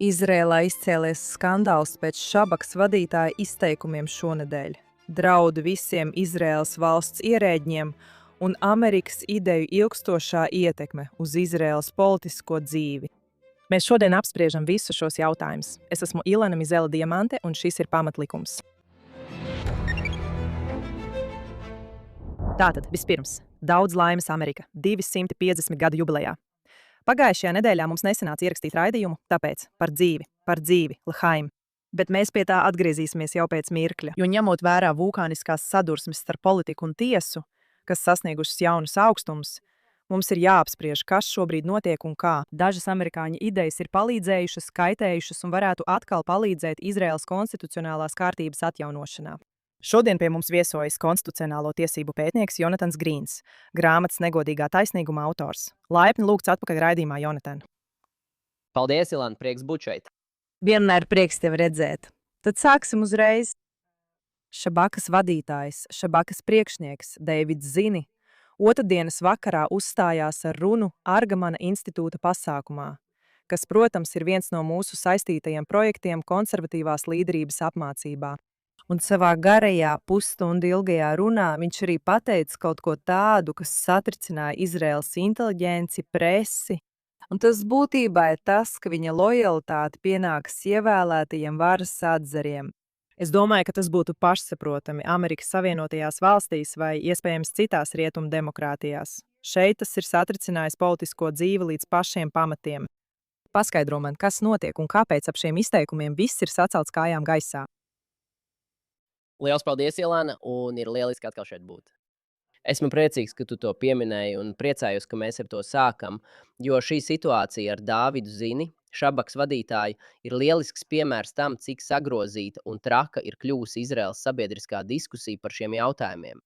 Izrēlā izcēlies skandāls pēc Šabakas vadītāja izteikumiem šonedēļ. Draudi visiem Izraēlas valsts ierēģiem un Amerikas ideju ilgstošā ietekme uz Izraēlas politisko dzīvi. Mēs šodien apspriežam visus šos jautājumus. Es esmu Ilena Mizela Diamante, un šis ir Pamatlikums. Tātad, vispirms, daudz laimes Amerika 250 gadu jubilejā. Pagājušajā nedēļā mums nesanāca ierakstīt raidījumu, tāpēc par dzīvi, Lahaim. Bet mēs pie tā atgriezīsimies jau pēc mirkļa, jo ņemot vērā vulkāniskās sadursmes starp politiku un tiesu, kas sasniegušas jaunus augstumus, mums ir jāapspriež, kas šobrīd notiek un kā. Dažas amerikāņu idejas ir palīdzējušas, kaitējušas un varētu atkal palīdzēt Izraēlas konstitucionālās kārtības atjaunošanā. Šodien pie mums viesojas konstitucionālo tiesību pētnieks Jonatans Grīns, grāmatas Negodīgā taisnīguma autors. Laipni lūgts atpakaļ raidījumā, Jonatan. Paldies, Ilāna, prieks būt šeit. Vienmēr prieks tevi redzēt. Tad sāksim uzreiz. Šabakas vadītājs, Šabakas priekšnieks Deivids Zini otrdienas vakarā uzstājās ar runu Argamana institūta pasākumā, kas, protams, ir viens no mūsu saistītajiem projektiem konservatīvās līderības apmācībā. Un savā garajā pusstundu ilgajā runā viņš arī pateica kaut ko tādu, kas satricināja Izraēlas inteliģenci, presi. Un tas būtībā ir tas, ka viņa lojalitāte pienākas ievēlētajiem varas atzariem. Es domāju, ka tas būtu pašsaprotami Amerikas Savienotajās valstīs vai iespējams citās rietumu demokrātijās. Šeit tas ir satricinājis politisko dzīvi līdz pašiem pamatiem. Paskaidro man, kas notiek un kāpēc ap šiem izteikumiem viss ir sacelts kājām gaisā. Liels paldies, Ilāna, un ir lieliski atkal šeit būt. Esmu priecīgs, ka tu to pieminēji, un priecājos, ka mēs ar to sākam, jo šī situācija ar Dāvidu Zini, Šabakas vadītāju, ir lielisks piemērs tam, cik sagrozīta un traka ir kļuvusi Izraēlas sabiedriskā diskusija par šiem jautājumiem.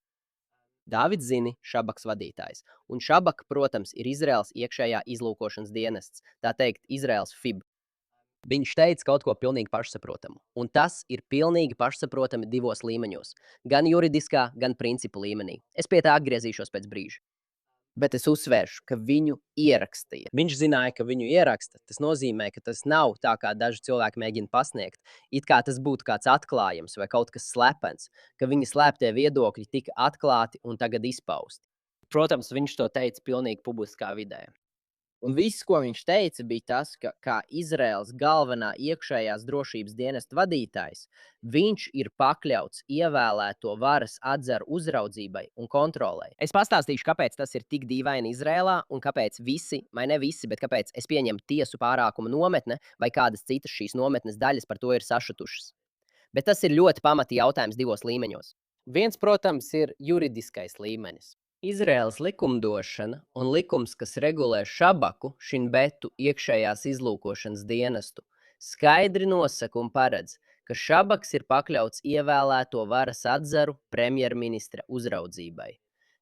Dāvids Zini, Šabakas vadītājs, un Šabaka, protams, ir Izraēlas iekšējā izlūkošanas dienests, tā teikt, Izraēlas FIB. Viņš teica kaut ko pilnīgi pašsaprotamu, un tas ir pilnīgi pašsaprotami divos līmeņos, gan juridiskā, gan principu līmenī. Es pie tā atgriezīšos pēc brīža. Bet es uzsvēršu, ka viņu ierakstīja. Viņš zināja, ka viņu ieraksta. Tas nozīmē, ka tas nav tā, kā daži cilvēki mēģina pasniegt. It kā tas būtu kāds atklājums vai kaut kas slepens, ka viņa slēptie viedokļi tika atklāti un tagad izpausti. Protams, viņš to teica pilnīgi publiskā vidē. Un viss, ko viņš teica, bija tas, ka kā Izraēlas galvenā iekšējās drošības dienesta vadītājs, viņš ir pakļauts ievēlēto varas atzaru uzraudzībai un kontrolei. Es pastāstīšu, kāpēc tas ir tik dīvaini Izraēlā un kāpēc visi, vai ne visi, bet kāpēc es pieņemu tiesu pārākuma nometne vai kādas citas šīs nometnes daļas par to ir sašutušas. Bet tas ir ļoti pamati jautājums divos līmeņos. Viens, protams, ir juridiskais līmenis. Izraēlas likumdošana un likums, kas regulē Šabaku, Šinbetu iekšējās izlūkošanas dienestu, skaidri nosaka un paredz, ka Šabaks ir pakļauts ievēlēto varas atzaru premjerministra uzraudzībai.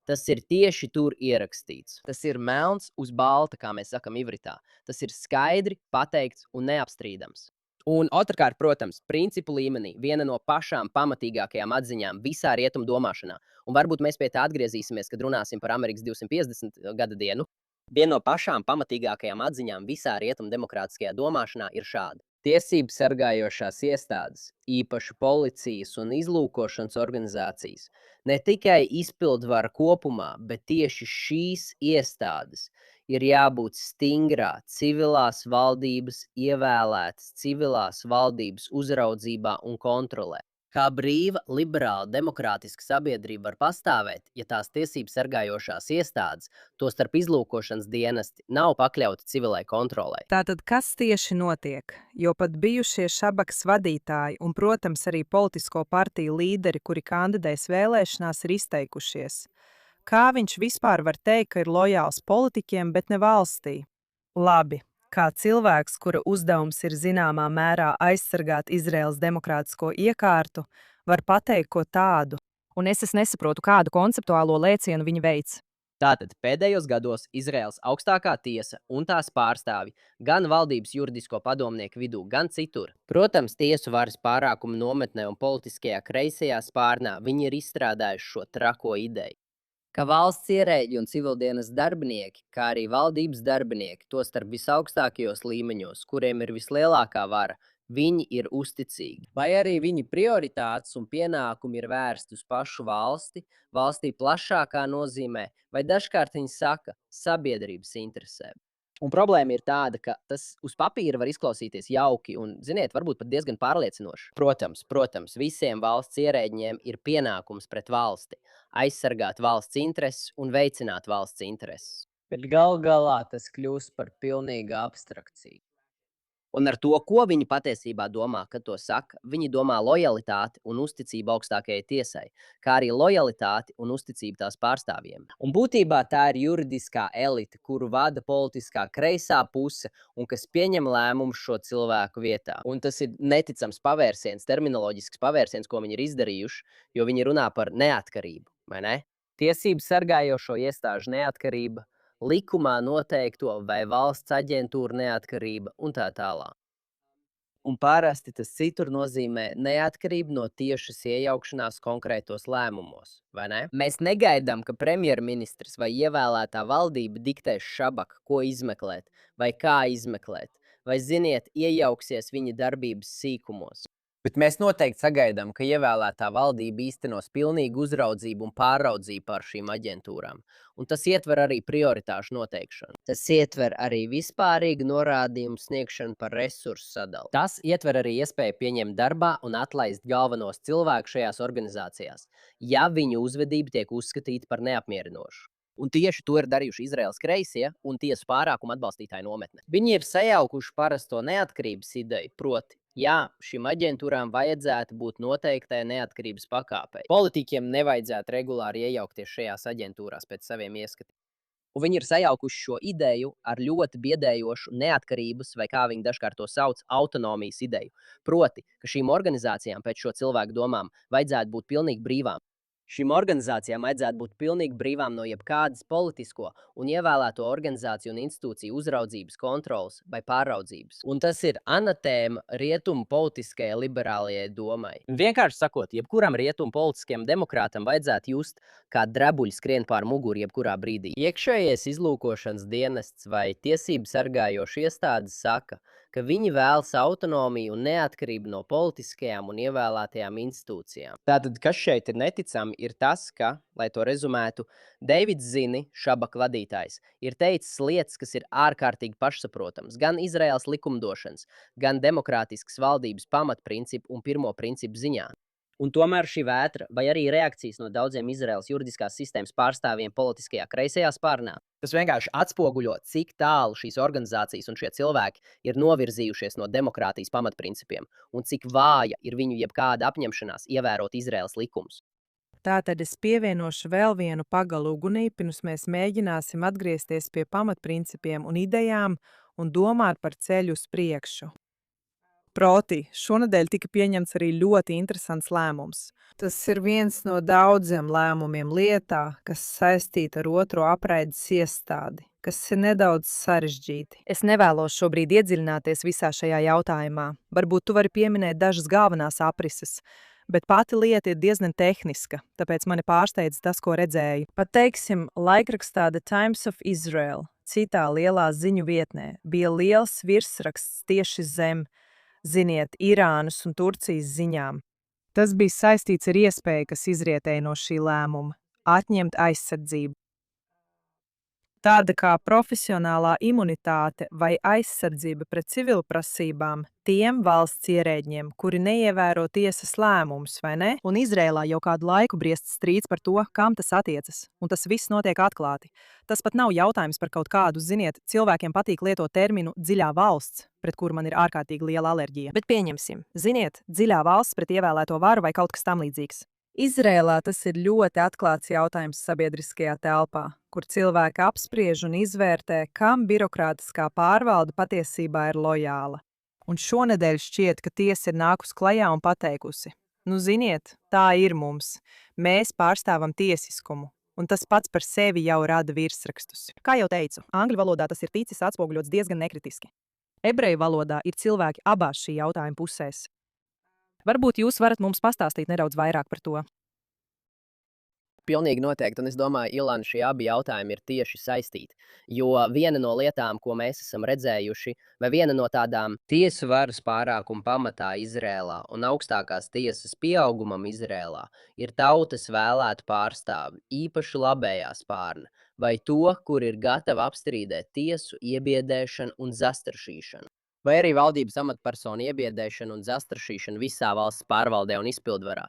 Tas ir tieši tur ierakstīts. Tas ir melns uz balta, kā mēs sakam ivritā. Tas ir skaidri pateikts un neapstrīdams. Un otrkārt, protams, principu līmenī viena no pašām pamatīgākajām atziņām visā rietumu domāšanā. Un varbūt mēs pie tā atgriezīsimies, kad runāsim par Amerikas 250 gada dienu. Viena no pašām pamatīgākajām atziņām visā rietumu demokrātiskajā domāšanā ir šāda. Tiesību sargājošās iestādes, īpaši policijas un izlūkošanas organizācijas, ne tikai izpildvara kopumā, bet tieši šīs iestādes ir jābūt stingrā civilās valdības ievēlētas civilās valdības uzraudzībā un kontrolē. Kā brīva, liberāla, demokrātiska sabiedrība var pastāvēt, ja tās tiesību sargājošās iestādes, tostarp izlūkošanas dienesti, nav pakļauti civilai kontrolei. Tātad, kas tieši notiek? Jo pat bijušie Šabakas vadītāji un, protams, arī politisko partiju līderi, kuri kandidēs vēlēšanās, ir izteikušies. Kā viņš vispār var teikt, ka ir lojāls politiķiem, bet ne valstī? Labi. Kā cilvēks, kura uzdevums ir zināmā mērā aizsargāt Izraēlas demokrātisko iekārtu, var pateikt ko tādu, un es nesaprotu, kādu konceptuālo lēcienu viņa veids. Tātad pēdējos gados Izraēlas augstākā tiesa un tās pārstāvi gan valdības juridisko padomnieku vidū, gan citur. Protams, tiesu varas pārākuma nometnē un politiskajā kreisajā spārnā viņi ir izstrādājuši šo trako ideju. Ka valsts ierēģi un civildienas darbinieki, kā arī valdības darbinieki, tostarp visaugstākajos līmeņos, kuriem ir vislielākā vara, viņi ir uzticīgi. Vai arī viņu prioritātes un pienākumi ir vērsti uz pašu valsti, valstī plašākā nozīmē, vai dažkārt viņi saka sabiedrības interesēm. Un problēma ir tāda, ka tas uz papīra var izklausīties jauki un, ziniet, varbūt pat diezgan pārliecinoši. Protams, visiem valsts ierēģiem ir pienākums pret valsti, aizsargāt valsts intereses un veicināt valsts intereses. Bet gal galā tas kļūst par pilnīgu abstrakciju. Un ar to, ko viņi patiesībā domā, kad to saka, viņi domā lojalitāti un uzticību augstākajai tiesai, kā arī lojalitāti un uzticību tās pārstāvjiem. Un būtībā tā ir juridiskā elite, kuru vada politiskā kreisā puse un kas pieņem lēmumus šo cilvēku vietā. Un tas ir neticams pavērsiens, terminoloģisks pavērsiens, ko viņi ir izdarījuši, jo viņi runā par neatkarību, vai ne? Tiesību sargājošo iestāžu neatkarība, likumā noteikto vai valsts aģentūra neatkarība un tā tālāk. Un parasti tas citur nozīmē neatkarību no tiešas iejaukšanās konkrētos lēmumos, vai ne? Mēs negaidām, ka premjerministrs vai ievēlētā valdība diktēs Šabaka, ko izmeklēt vai kā izmeklēt, vai, ziniet, iejauksies viņa darbības sīkumos. Bet mēs noteikti sagaidām, ka ievēlētā valdība īstenos pilnīgu uzraudzību un pāraudzību pār šīm aģentūrām. Un tas ietver arī prioritāšu noteikšanu. Tas ietver arī vispārīgu norādījumu sniegšanu par resursu sadali. Tas ietver arī iespēju pieņemt darbā un atlaist galvenos cilvēkus šajās organizācijās, ja viņu uzvedība tiek uzskatīta par neapmierinošu. Un tieši to ir darījuši Izraēlas kreisie un tiesu pārākumu atbalstītāju nometne. Viņi ir sajaukuši parasto neatkarības ideju, proti, jā, šīm aģentūrām vajadzētu būt noteiktai neatkarības pakāpei. Politiķiem nevajadzētu regulāri iejaukties šajās aģentūrās pēc saviem ieskatiem. Un viņi ir sajaukuši šo ideju ar ļoti biedējošu neatkarības, vai kā viņi dažkārt to sauc, autonomijas ideju. Proti, ka šīm organizācijām pēc šo cilvēku domām vajadzētu būt pilnīgi brīvām. Šīm organizācijām vajadzētu būt pilnīgi brīvām no jebkādas politisko un ievēlēto organizāciju un institūciju uzraudzības, kontrolas vai pāraudzības. Un tas ir anatēma rietumu politiskajai liberālajai domai. Vienkārši sakot, jebkuram rietumu politiskajam demokrātam vajadzētu just, kā drebuļi skrien pār muguru jebkurā brīdī. Iekšējais izlūkošanas dienests vai tiesību sargājoša iestādes saka, ka viņi vēlas autonomiju un neatkarību no politiskajām un ievēlētajām institūcijām. Tātad, kas šeit ir neticami, ir tas, ka, lai to rezumētu, Deivids Zini, Šabaka vadītājs, ir teicis lietas, kas ir ārkārtīgi pašsaprotams, gan Izraēlas likumdošanas, gan demokrātiskas valdības pamatprincipu un pirmo principu ziņā. Un tomēr šī vētra vai arī reakcijas no daudziem Izraēlas juridiskās sistēmas pārstāvjiem politiskajā kreisajā spārnā, tas vienkārši atspoguļo, cik tālu šīs organizācijas un šie cilvēki ir novirzījušies no demokrātijas pamatprincipiem un cik vāja ir viņu jebkāda apņemšanās ievērot Izraēlas likumus. Tātad es pievienošu vēl vienu pagalu ugunī, pirms mēs mēģināsim atgriezties pie pamatprincipiem un idejām un domāt par ceļu uz priekšu. Proti, šonadēļ tika pieņemts arī ļoti interesants lēmums. Tas ir viens no daudziem lēmumiem lietā, kas saistīta ar otro apraides iestādi, kas ir nedaudz sarežģīti. Es nevēlos šobrīd iedziļināties visā šajā jautājumā. Varbūt tu vari pieminēt dažas galvenās aprises, bet pati lieta ir diezgan tehniska, tāpēc mani pārsteidz tas, ko redzēju. Pat teiksim, laikrakstā The Times of Israel, citā lielā ziņu vietnē, bija liels virsraksts tieši zem, ziniet, Irānas un Turcijas ziņām. Tas bija saistīts ar iespēju, kas izrietēja no šī lēmuma – atņemt aizsardzību. Tāda kā profesionālā imunitāte vai aizsardzība pret civilprasībām tiem valsts ierēģiem, kuri neievēro tiesas lēmumus, vai ne? Un Izrēlā jau kādu laiku briest strīds par to, kam tas attiecas, un tas viss notiek atklāti. Tas pat nav jautājums par kaut kādu, ziniet, cilvēkiem patīk lietot terminu dziļā valsts, pret kuru man ir ārkārtīgi liela alerģija. Bet pieņemsim, ziniet, dziļā valsts pret ievēlēto varu vai kaut kas tam līdzīgs. Izrēlā tas ir ļoti atklāts jautājums sabiedriskajā telpā, kur cilvēki apspriež un izvērtē, kam birokrātiskā pārvalde patiesībā ir lojāla. Un šonedēļ šķiet, ka tiesa ir nākus klajā un pateikusi: nu, ziniet, tā ir mums. Mēs pārstāvam tiesiskumu. Un tas pats par sevi jau rada virsrakstus. Kā jau teicu, angļu valodā tas ir ticis atspoguļots diezgan nekritiski. Ebreju valodā ir cilvēki abās šī jautājuma pusēs. Varbūt jūs varat mums pastāstīt nedaudz vairāk par to. Pilnīgi noteikti, un es domāju, Ilāna, šie abi jautājumi ir tieši saistīti. Jo viena no lietām, ko mēs esam redzējuši, vai viena no tādām tiesu varas pārākuma pamatā Izrēlā un augstākās tiesas pieaugumam Izrēlā, ir tautas vēlētu pārstāvi, īpaši labējā spārna, vai to, kur ir gatava apstrīdēt tiesu, iebiedēšanu un zastrašīšanu. Vai arī valdības amatpersonu iebiedēšanu un zastrašīšanu visā valsts pārvaldē un izpildvarā.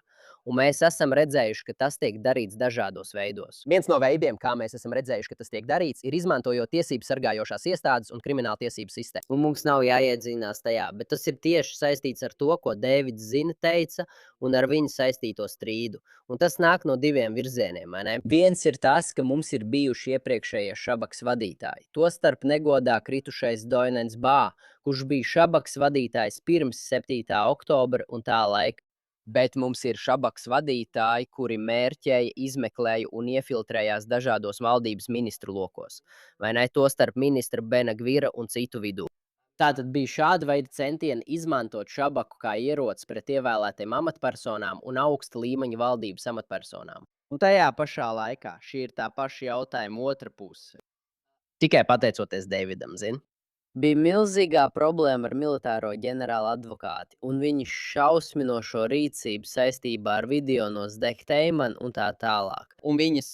Un mēs esam redzējuši, ka tas tiek darīts dažādos veidos. Viens no veidiem, kā mēs esam redzējuši, ka tas tiek darīts, ir izmantojot tiesību sargājošās iestādes un krimināla tiesību sistēmu. Un mums nav jāiedzīnās tajā, bet tas ir tieši saistīts ar to, ko Dēvids Zina teica, un ar viņu saistīto strīdu. Un tas nāk no diviem virzieniem, vai ne? Viens ir tas, ka mums ir bijuši iepriekšējie šabaks vadītāji. Tostarp negodā kritušais Doinens Bā, kurš bija šabaks vadītājs pirms 7. oktobra un tā laika. Bet mums ir šabaks vadītāji, kuri mērķēja, izmeklēja un iefiltrējās dažādos valdības ministru lokos, vai ne, tostarp ministra Bena Gvira un citu vidū. Tātad bija šāda veida centieni izmantot šabaku kā ieroci pret ievēlētiem amatpersonām un augsta līmeņa valdības amatpersonām. Un tajā pašā laikā šī ir tā paša jautājuma otra puse. Tikai pateicoties Deividam, zini? Bija milzīgā problēma ar militāro ģenerāla advokāti un viņa šausminošo rīcību saistībā ar video no Zdehteimana un tā tālāk. Un viņas,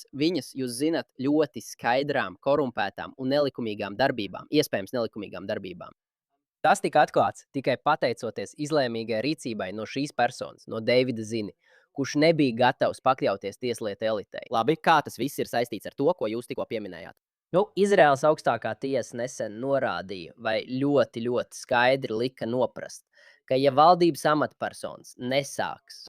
jūs zinat, ļoti skaidrām, korumpētām un nelikumīgām darbībām, iespējams nelikumīgām darbībām. Tas tika atklāts tikai pateicoties izlēmīgai rīcībai no šīs personas, no Deivida Zini, kurš nebija gatavs pakļauties tieslietu elitei. Labi, kā tas viss ir saistīts ar to, ko jūs tikko pieminējāt? Izraēlas augstākā tiesa nesen norādīja, vai ļoti, ļoti skaidri lika noprast, ka ja valdības amatpersonas nesāks,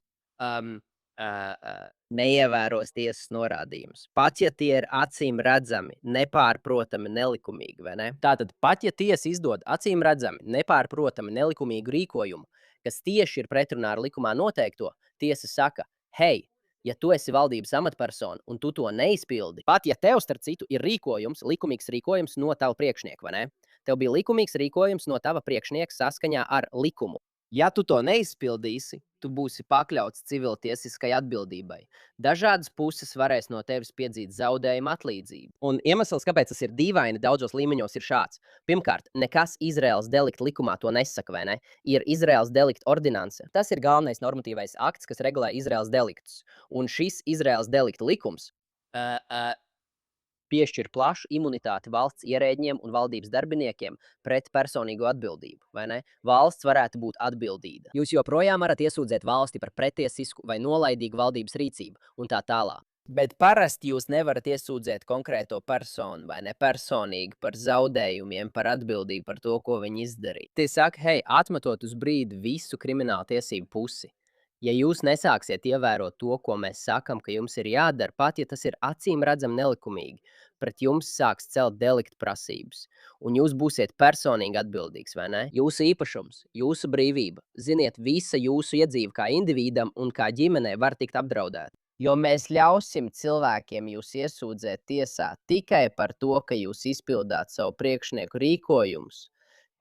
neievēros tiesas norādījumus, pat ja tie ir acīm redzami, nepārprotami nelikumīgi, vai ne? Tātad pat ja tiesa izdod acīm redzami, nepārprotami nelikumīgu rīkojumu, kas tieši ir pretrunā ar likumā noteikto, tiesa saka, hei, ja tu esi valdības amatpersona un tu to neizpildi, pat ja tev starp citu ir rīkojums, likumīgs rīkojums no tava priekšnieka, vai ne? Tev bija likumīgs rīkojums no tava priekšnieka saskaņā ar likumu. Ja tu to neizpildīsi, tu būsi pakļauts civiltiesiskai atbildībai. Dažādas puses varēs no tevis piedzīt zaudējumu atlīdzību. Un iemesls, kāpēc tas ir dīvaini daudzos līmeņos, ir šāds. Pirmkārt, nekas Izraēlas delikta likumā to nesaka, vai ne? Ir Izraēlas delikta ordinance. Tas ir galvenais normatīvais akts, kas regulē Izraēlas deliktus. Un šis Izraēlas delikta likums piešķir plašu imunitāti valsts ierēģiem un valdības darbiniekiem pret personīgo atbildību, vai ne? Valsts varētu būt atbildīga. Jūs joprojām varat iesūdzēt valsti par pretiesisku vai nolaidīgu valdības rīcību un tā tālāk. Bet parasti jūs nevarat iesūdzēt konkrēto personu vai ne personīgi par zaudējumiem, par atbildību par to, ko viņi izdarīja. Tie saka, hei, atmetot uz brīdi visu kriminālu tiesību pusi. Ja jūs nesāksiet ievērot to, ko mēs sakam, ka jums ir jādara, pat ja tas ir acīm redzam nelikumīgi, pret jums sāks celt delikta prasības. Un jūs būsiet personīgi atbildīgs, vai ne? Jūsu īpašums, jūsu brīvība, ziniet, visa jūsu iedzīve kā individam un kā ģimenei var tikt apdraudēta. Jo mēs ļausim cilvēkiem jūs iesūdzēt tiesā tikai par to, ka jūs izpildāt savu priekšnieku rīkojumus.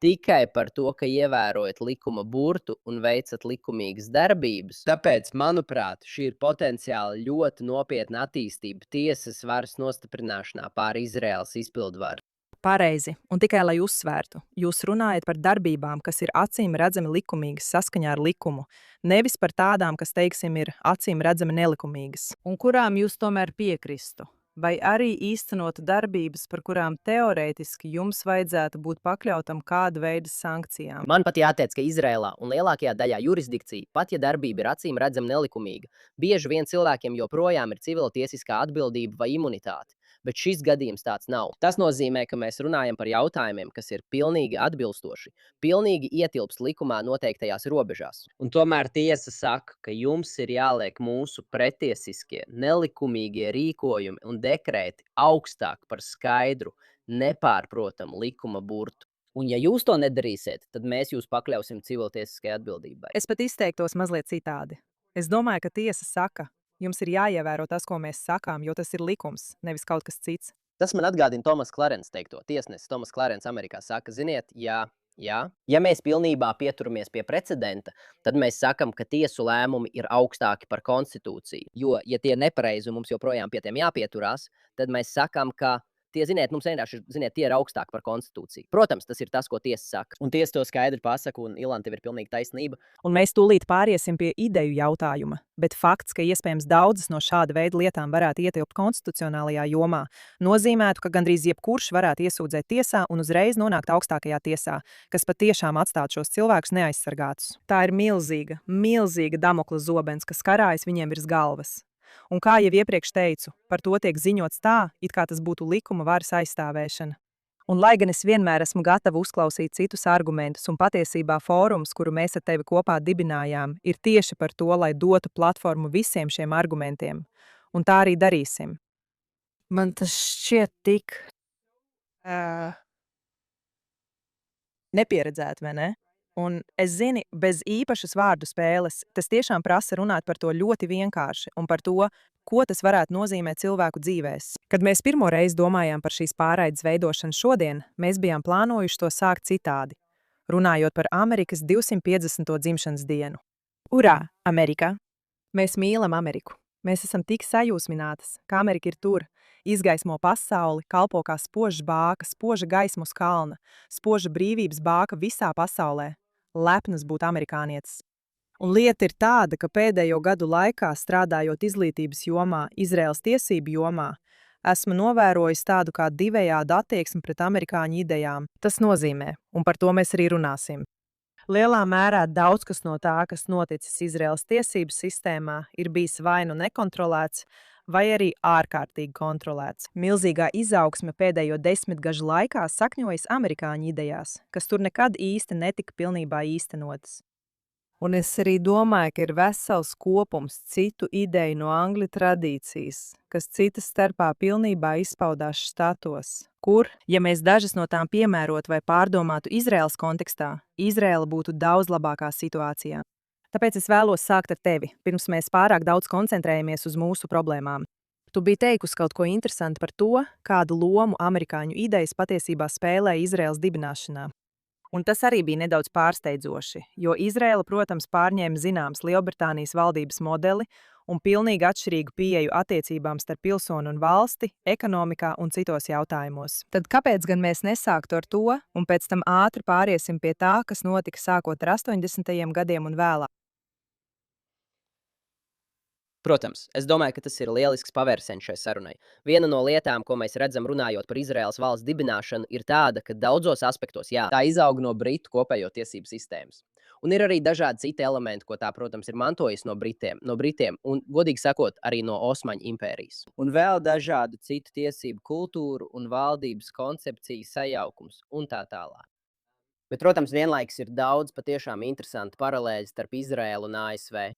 Tikai par to, ka ievērojat likuma burtu un veicat likumīgas darbības. Tāpēc, manuprāt, šī ir potenciāli ļoti nopietna attīstība tiesas varas nostiprināšanā pār Izraēlas izpildvaru. Pareizi, un tikai lai uzsvērtu, jūs runājat par darbībām, kas ir acīm redzami likumīgas saskaņā ar likumu, nevis par tādām, kas, teiksim, ir acīm redzami nelikumīgas. Un kurām jūs tomēr piekristu? Vai arī īstenotu darbības, par kurām teorētiski jums vajadzētu būt pakļautam kāda veida sankcijām? Man pat jāteic, ka Izrēlā un lielākajā daļā jurisdikcija, pat ja darbība ir acīm redzami nelikumīga, bieži vien cilvēkiem joprojām ir civiltiesiskā atbildība vai imunitāte. Bet šis gadījums tāds nav. Tas nozīmē, ka mēs runājam par jautājumiem, kas ir pilnīgi atbilstoši, pilnīgi ietilpst likumā noteiktajās robežās. Un tomēr tiesa saka, ka jums ir jāliek mūsu pretiesiskie, nelikumīgie rīkojumi un dekrēti augstāk par skaidru, nepārprotamu likuma burtu. Un ja jūs to nedarīsiet, tad mēs jūs pakļausim civiltiesiskai atbildībai. Es pat izteiktos mazliet citādi. Es domāju, ka tiesa saka, jums ir jāievēro tas, ko mēs sakām, jo tas ir likums, nevis kaut kas cits. Tas man atgādina Tomas Klarens teikto. Tiesnesis Tomas Klarens Amerikā saka, ziniet, ja Ja? Ja mēs pilnībā pieturamies pie precedenta, tad mēs sakam, ka tiesu lēmumi ir augstāki par konstitūciju. Jo, ja tie ir nepareizi un mums joprojām pie tiem jāpieturās, tad mēs sakam, ka tie, ziniet, mums vienkārši ir, ziniet, tie ir augstāki par konstitūciju. Protams, tas ir tas, ko tiesa saka. Un tiesa to skaidri pasaka, un Ilona, tev ir pilnīgi taisnība. Un mēs tūlīt pāriesim pie ideju jautājuma, bet fakts, ka iespējams daudzas no šāda veida lietām varētu ietilpt konstitucionālajā jomā, nozīmētu, ka gandrīz jebkurš varētu iesūdzēt tiesā un uzreiz nonākt augstākajā tiesā, kas patiešām atstātu šos cilvēkus neaizsargātus. Tā ir milzīga, milzīga Damokla zobens, kas karājas viņiem virs galvas. Un kā jau iepriekš teicu, par to tiek ziņots tā, it kā tas būtu likuma varas aizstāvēšana. Un lai gan es vienmēr esmu gatava uzklausīt citus argumentus, un patiesībā fórums, kuru mēs ar tevi kopā dibinājām, ir tieši par to, lai dotu platformu visiem šiem argumentiem. Un tā arī darīsim. Man tas šķiet tik nepieredzēti, vai ne? Un es zinu, bez īpašas vārdu spēles, tas tiešām prasa runāt par to ļoti vienkārši un par to, ko tas varētu nozīmēt cilvēku dzīvēs. Kad mēs pirmo reizi domājām par šīs pārraides veidošanu šodien, mēs bijām plānojuši to sākt citādi, runājot par Amerikas 250. dzimšanas dienu. Urā, Amerikā! Mēs mīlam Ameriku. Mēs esam tik sajūsminātas, ka Amerika ir tur, izgaismo pasauli, kalpo kā spoža bāka, spoža gaisma uz kalna, spoža brīvības bāka visā pasaulē. Lepnas būt amerikānietis. Un lieta ir tāda, ka pēdējo gadu laikā, strādājot izglītības jomā, Izraēlas tiesību jomā, esmu novērojis tādu kā divējādu attieksmi pret amerikāņu idejām. Tas nozīmē, un par to mēs arī runāsim. Lielā mērā daudz kas no tā, kas noticis Izraēlas tiesību sistēmā, ir bijis vai nu nekontrolēts, vai arī ārkārtīgi kontrolēts. Milzīgā izaugsme pēdējo 10 gažu laikā sakņojas amerikāņu idejās, kas tur nekad īsti netika pilnībā īstenotas. Un es arī domāju, ka ir vesels kopums citu ideju no angļu tradīcijas, kas citas starpā pilnībā izpaudās štatos, kur, ja mēs dažas no tām piemērot vai pārdomātu Izraēlas kontekstā, Izraēla būtu daudz labākā situācijā. Tāpēc es vēlos sākt ar tevi, pirms mēs pārāk daudz koncentrējamies uz mūsu problēmām. Tu biji teikusi kaut ko interesantu par to, kādu lomu amerikāņu idejas patiesībā spēlē Izraēlas dibināšanā. Un tas arī bija nedaudz pārsteidzoši, jo Izraēla, protams, pārņēma zināms Lielbritānijas valdības modeli un pilnīgi atšķirīgu pieeju attiecībām starp pilsoni un valsti, ekonomikā un citos jautājumos. Tad kāpēc gan mēs nesāktu ar to un pēc tam ātri pāriesim pie tā, kas notika sākot ar 80. gadiem un vēlāk? Protams, es domāju, ka tas ir lielisks pavērsiens šai sarunai. Viena no lietām, ko mēs redzam runājot par Izraēlas valsts dibināšanu, ir tāda, ka daudzos aspektos, tā izaug no Britu kopējo tiesību sistēmas. Un ir arī dažādi citi elementi, ko tā, protams, ir mantojis no Britiem un, godīgi sakot, arī no Osmaņu impērijas. Un vēl dažādu citu tiesību kultūru un valdības koncepciju sajaukums un tā tālāk. Bet, protams, vienlaikus ir daudz patiešām interesantu paralēļu starp Izraēlu un ASV.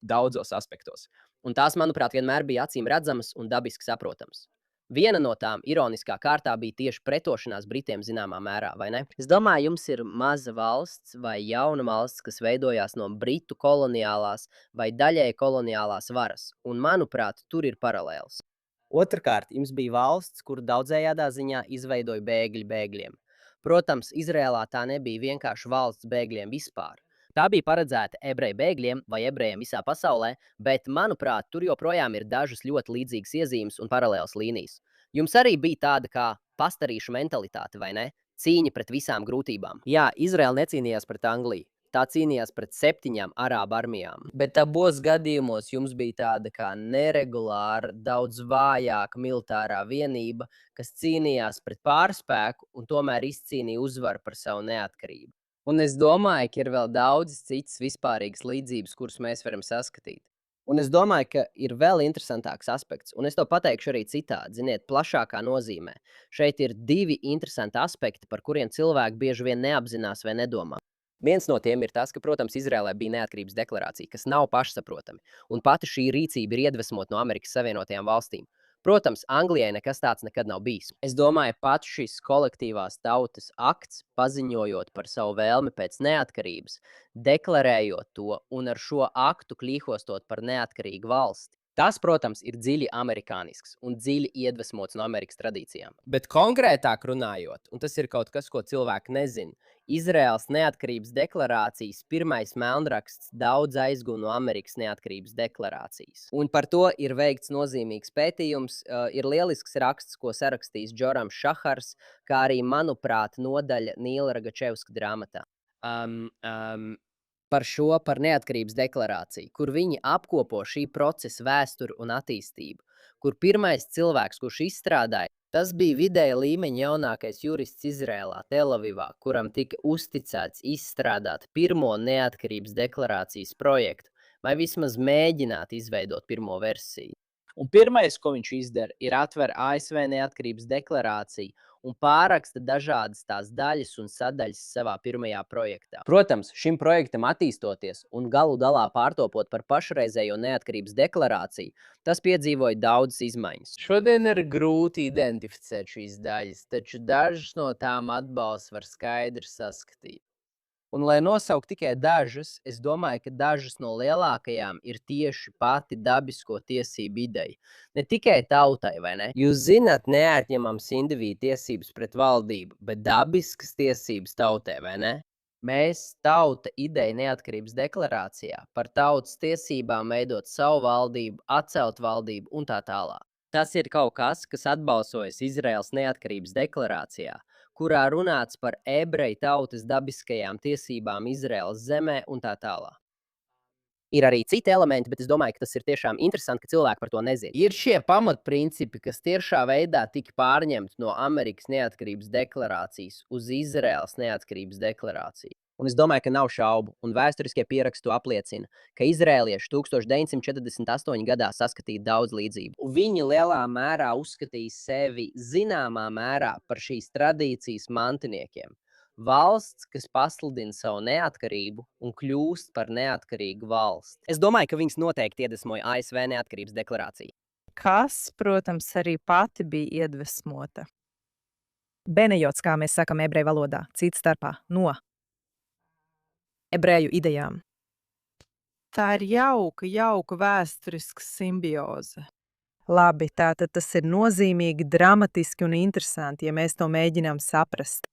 Daudzos aspektos. Un tās, manuprāt, vienmēr bija acīm redzamas un dabiski saprotams. Viena no tām ironiskā kārtā bija tieši pretošanās Britiem zināmā mērā, vai ne? Es domāju, jums ir maza valsts vai jauna valsts, kas veidojās no Britu koloniālās vai daļēji koloniālās varas, un, manuprāt, tur ir paralēls. Otrkārt, jums bija valsts, kuru daudzējādā ziņā izveidoja bēgļi bēgļiem. Protams, Izrēlā tā nebija vienkārši valsts bēgļiem vispār. Tā bija paredzēta ebreju bēgļiem vai ebrejiem visā pasaulē, bet, manuprāt, tur joprojām ir dažas ļoti līdzīgas iezīmes un paralēlas līnijas. Jums arī bija tāda kā pastarīšu mentalitāte, vai ne? Cīņa pret visām grūtībām. Jā, Izraēla necīnījās pret Angliju. Tā cīnījās pret 7 arābu armijām. Bet abos gadījumos jums bija tāda kā neregulāra, daudz vājāka militārā vienība, kas cīnījās pret pārspēku un tomēr izcīnīja uzvaru par savu neatkarību. Un es domāju, ka ir vēl daudzas citas vispārīgas līdzības, kuras mēs varam saskatīt. Un es domāju, ka ir vēl interesantāks aspekts, un es to pateikšu arī citādi, ziniet, plašākā nozīmē. Šeit ir 2 interesanti aspekti, par kuriem cilvēki bieži vien neapzinās vai nedomā. Viens no tiem ir tas, ka, protams, Izrēlē bija neatkarības deklarācija, kas nav pašsaprotami, un pati šī rīcība ir iedvesmota no Amerikas Savienotajām valstīm. Protams, Anglijai nekas tāds nekad nav bijis. Es domāju, pat šis kolektīvās tautas akts, paziņojot par savu vēlmi pēc neatkarības, deklarējot to un ar šo aktu klīhostot par neatkarīgu valsti. Tas, protams, ir dziļi amerikānisks un dziļi iedvesmots no Amerikas tradīcijām. Bet konkrētāk runājot, un tas ir kaut kas, ko cilvēki nezina, Izraēlas neatkarības deklarācijas pirmais melnraksts daudz aizguva no Amerikas neatkarības deklarācijas. Un par to ir veikts nozīmīgs pētījums. Ir lielisks raksts, ko sarakstījis Džorams Šahars, kā arī, manuprāt, nodaļa Nīla Ragačevska grāmatā. Par neatkarības deklarāciju, kur viņi apkopo šī procesa vēsturi un attīstību, kur pirmais cilvēks, kurš izstrādāja, tas bija vidēja līmeņa jaunākais jurists Izrēlā, Telavivā, kuram tika uzticēts izstrādāt pirmo neatkarības deklarācijas projektu, vai vismaz mēģināt izveidot pirmo versiju. Un pirmais, ko viņš izdara, ir atver ASV neatkarības deklarāciju un pārraksta dažādas tās daļas un sadaļas savā pirmajā projektā. Protams, šim projektam attīstoties un galu galā pārtopot par pašreizējo neatkarības deklarāciju, tas piedzīvoja daudzas izmaiņas. Šodien ir grūti identificēt šīs daļas, taču dažas no tām atbalsts var skaidri saskatīt. Un, lai nosauktu tikai dažas, es domāju, ka dažas no lielākajām ir tieši pati dabisko tiesību ideja. Ne tikai tautai, vai ne? Jūs zināt, neatņemams individu tiesības pret valdību, bet dabiskas tiesības tautai, vai ne? Mēs tauta ideja neatkarības deklarācijā par tautas tiesībām veidot savu valdību, atcelt valdību un tā tālāk. Tas ir kaut kas, kas atbalsojas Izraēlas neatkarības deklarācijā, kurā runāts par ebreju tautas dabiskajām tiesībām Izraēlas zemē un tā tālāk. Ir arī citi elementi, bet es domāju, ka tas ir tiešām interesanti, ka cilvēki par to nezina. Ir šie pamatprincipi, kas tiešā veidā tika pārņemti no Amerikas neatkarības deklarācijas uz Izraēlas neatkarības deklarāciju. Un es domāju, ka nav šaubu, un vēsturiskie pieraksti to apliecina, ka izrēlieši 1948. gadā saskatīja daudz līdzību. Viņi lielā mērā uzskatīja sevi zināmā mērā par šīs tradīcijas mantiniekiem. Valsts, kas pasludina savu neatkarību un kļūst par neatkarīgu valsti. Es domāju, ka viņas noteikti iedvesmoja ASV neatkarības deklarāciju. Kas, protams, arī pati bija iedvesmota. Benejots, kā mēs sakam ebreju valodā, cits starpā no ebreju idejām. Tā ir jauka vēsturiska simbioze. Labi, tātad tas ir nozīmīgi, dramatiski un interesanti, ja mēs to mēģinām saprast.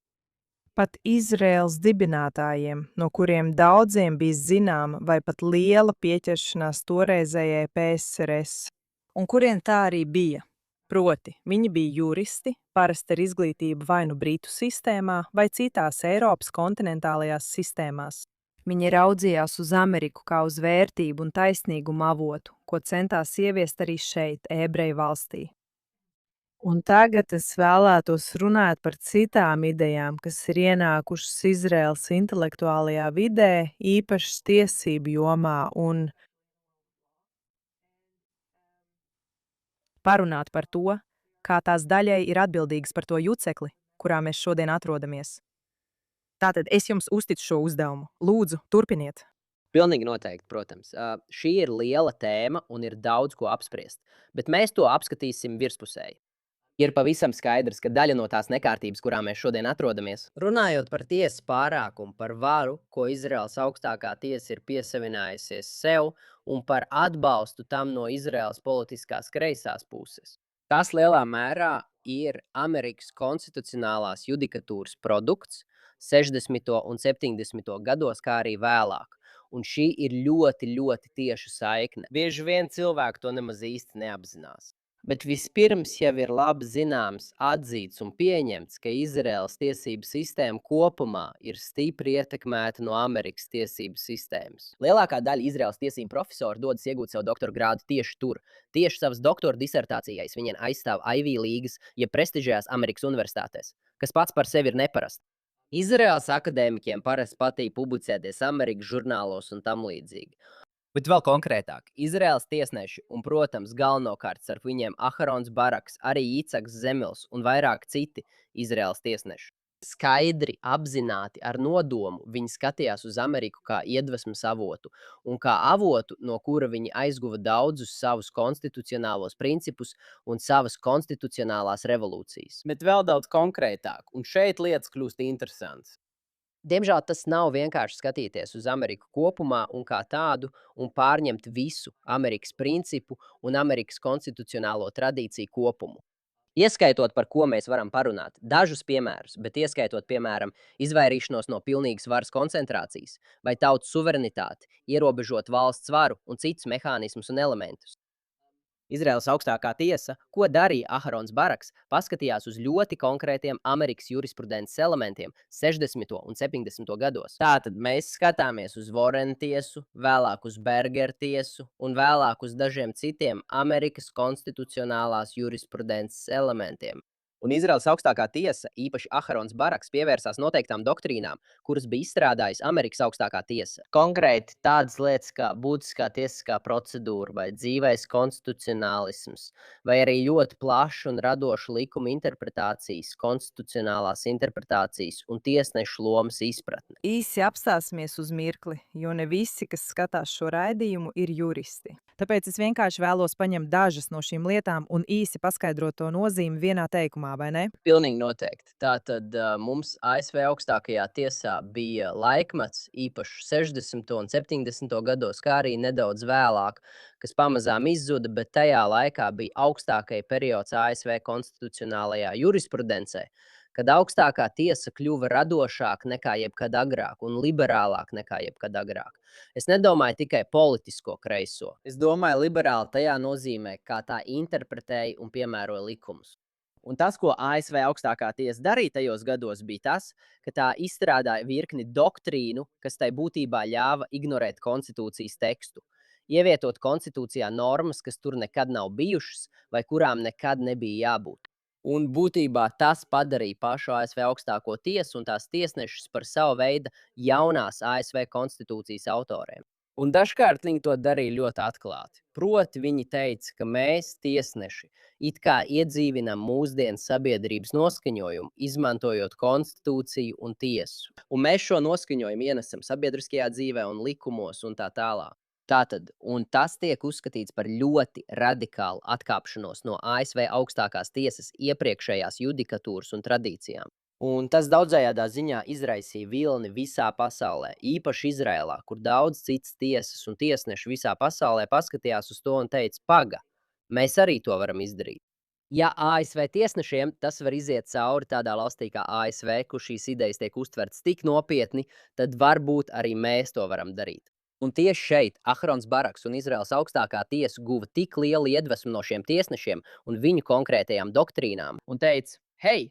Pat Izraēlas dibinātājiem, no kuriem daudziem bija zināma vai pat liela pieķeršanās toreizējai PSRS, Un kuriem tā arī bija. Proti, viņi bija juristi, parasti ar izglītību vai nu Britu sistēmā vai citās Eiropas kontinentālajās sistēmās. Viņi raudzījās uz Ameriku kā uz vērtību un taisnīgumu avotu, ko centās ieviest arī šeit, ebreju valstī. un tagad es vēlētos runāt par citām idejām, kas ir ienākušas Izraēlas intelektuālajā vidē, īpaši tiesību jomā, un Parunāt par to, kā tās daļai ir atbildīgas par to jucekli, kurā mēs šodien atrodamies. Tātad es jums uzticu šo uzdevumu. Lūdzu, turpiniet. Pilnīgi noteikti, protams. Šī ir liela tēma un ir daudz ko apspriest, bet mēs to apskatīsim virspusēji. Ir pavisam skaidrs, ka daļa no tās nekārtības, kurā mēs šodien atrodamies, runājot par tiesas pārākumu, par varu, ko Izraēlas augstākā tiesa ir piesavinājusies sev, un par atbalstu tam no Izraēlas politiskās kreisās puses. Tas lielā mērā ir Amerikas konstitucionālās judikatūras produkts 60. un 70. gados, kā arī vēlāk. Un šī ir ļoti, ļoti tieša saikne. Bieži vien cilvēki to nemaz īsti neapzinās. Bet vispirms jau ir labi zināms, atzīts un pieņemts, ka Izraēlas tiesību sistēma kopumā ir stipri ietekmēta no Amerikas tiesību sistēmas. Lielākā daļa Izraēlas tiesību profesoru dodas iegūt savu doktora grādu tieši tur. Tieši savas doktora disertācijās viņiem aizstāv Ivy līgas, ja prestižajās Amerikas universitātēs, kas pats par sevi ir neparasts. Izraēlas akadēmiķiem parasti patīk publicēties Amerikas žurnālos un tam līdzīgi. Bet vēl konkrētāk, Izraēlas tiesneši un, protams, galvenokārt starp viņiem Aharons Baraks, arī Icaks Zemils un vairāk citi Izraēlas tiesneši. Skaidri, apzināti, ar nodomu viņi skatījās uz Ameriku kā iedvesmas avotu un kā avotu, no kura viņi aizguva daudzus savus konstitucionālos principus un savas konstitucionālās revolūcijas. Bet vēl daudz konkrētāk, un šeit lietas kļūst interesantas. Diemžēl tas nav vienkārši skatīties uz Ameriku kopumā un kā tādu un pārņemt visu Amerikas principu un Amerikas konstitucionālo tradīciju kopumu. Ieskaitot, par ko mēs varam parunāt. Dažus piemērus, bet ieskaitot, piemēram, izvairīšanos no pilnīgas varas koncentrācijas vai tautas suverenitāti, ierobežot valsts varu un citus mehānismus un elementus. Izraēlas augstākā tiesa, ko darīja Aharons Baraks, paskatījās uz ļoti konkrētiem Amerikas jurisprudences elementiem 60. un 70. gados. Tātad mēs skatāmies uz Warren tiesu, vēlāk uz Berger tiesu un vēlāk uz dažiem citiem Amerikas konstitucionālās jurisprudences elementiem. Un Izraēlas augstākā tiesa, īpaši Aharons Baraks, pievērsās noteiktām doktrīnām, kuras bija izstrādājusi Amerikas augstākā tiesa. Konkrēti tādas lietas kā būtiskā tiesiskā procedūra vai dzīvais konstitucionālisms, vai arī ļoti plaša un radoša likuma interpretācijas, konstitucionālās interpretācijas un tiesnešu lomas izpratne. Īsi apstāsimies uz mirkli, jo ne visi, kas skatās šo raidījumu, ir juristi. Tāpēc es vienkārši vēlos paņemt dažas no šīm lietām un īsi paskaidrot to nozīmi vienā teikumā, vai ne? Pilnīgi noteikti. Tātad mums ASV augstākajā tiesā bija laikmets, īpaši 60. un 70. gados, kā arī nedaudz vēlāk, kas pamazām izzuda, bet tajā laikā bija augstākais periods ASV konstitucionālajā jurisprudencē, kad augstākā tiesa kļuva radošāka nekā jebkad agrāk un liberālāka nekā jebkad agrāk. Es nedomāju tikai politisko kreiso. Es domāju liberāli tajā nozīmē, kā tā interpretēja un piemēroja likumus. Un tas, ko ASV augstākā tiesa darīja tajos gados, bija tas, ka tā izstrādāja virkni doktrīnu, kas tai būtībā ļāva ignorēt konstitūcijas tekstu, ievietot konstitūcijā normas, kas tur nekad nav bijušas vai kurām nekad nebija jābūt. Un būtībā tas padarīja pašu ASV augstāko tiesu un tās tiesnešus par savu veidu jaunās ASV konstitūcijas autoriem. Un dažkārt viņi to darīja ļoti atklāti. Proti viņi teica, ka mēs, tiesneši, it kā iedzīvinām mūsdienu sabiedrības noskaņojumu, izmantojot konstitūciju un tiesu. Un mēs šo noskaņojumu ienesam sabiedriskajā dzīvē un likumos un tā tālāk. Tātad, un tas tiek uzskatīts par ļoti radikālu atkāpšanos no ASV augstākās tiesas iepriekšējās judikatūras un tradīcijām. Un tas daudzējādā ziņā izraisīja vilni visā pasaulē, īpaši Izrēlā, kur daudz citas tiesas un tiesneši visā pasaulē paskatījās uz to un teica, paga, mēs arī to varam izdarīt. Ja ASV tiesnešiem tas var iziet cauri tādā valstī kā ASV, kur šīs idejas tiek uztvertas tik nopietni, tad varbūt arī mēs to varam darīt. Un tieši šeit Aharons Baraks un Izraēlas augstākā tiesa guva tik lielu iedvesmu no šiem tiesnešiem un viņu konkrētajām doktrīnām un teica, hei,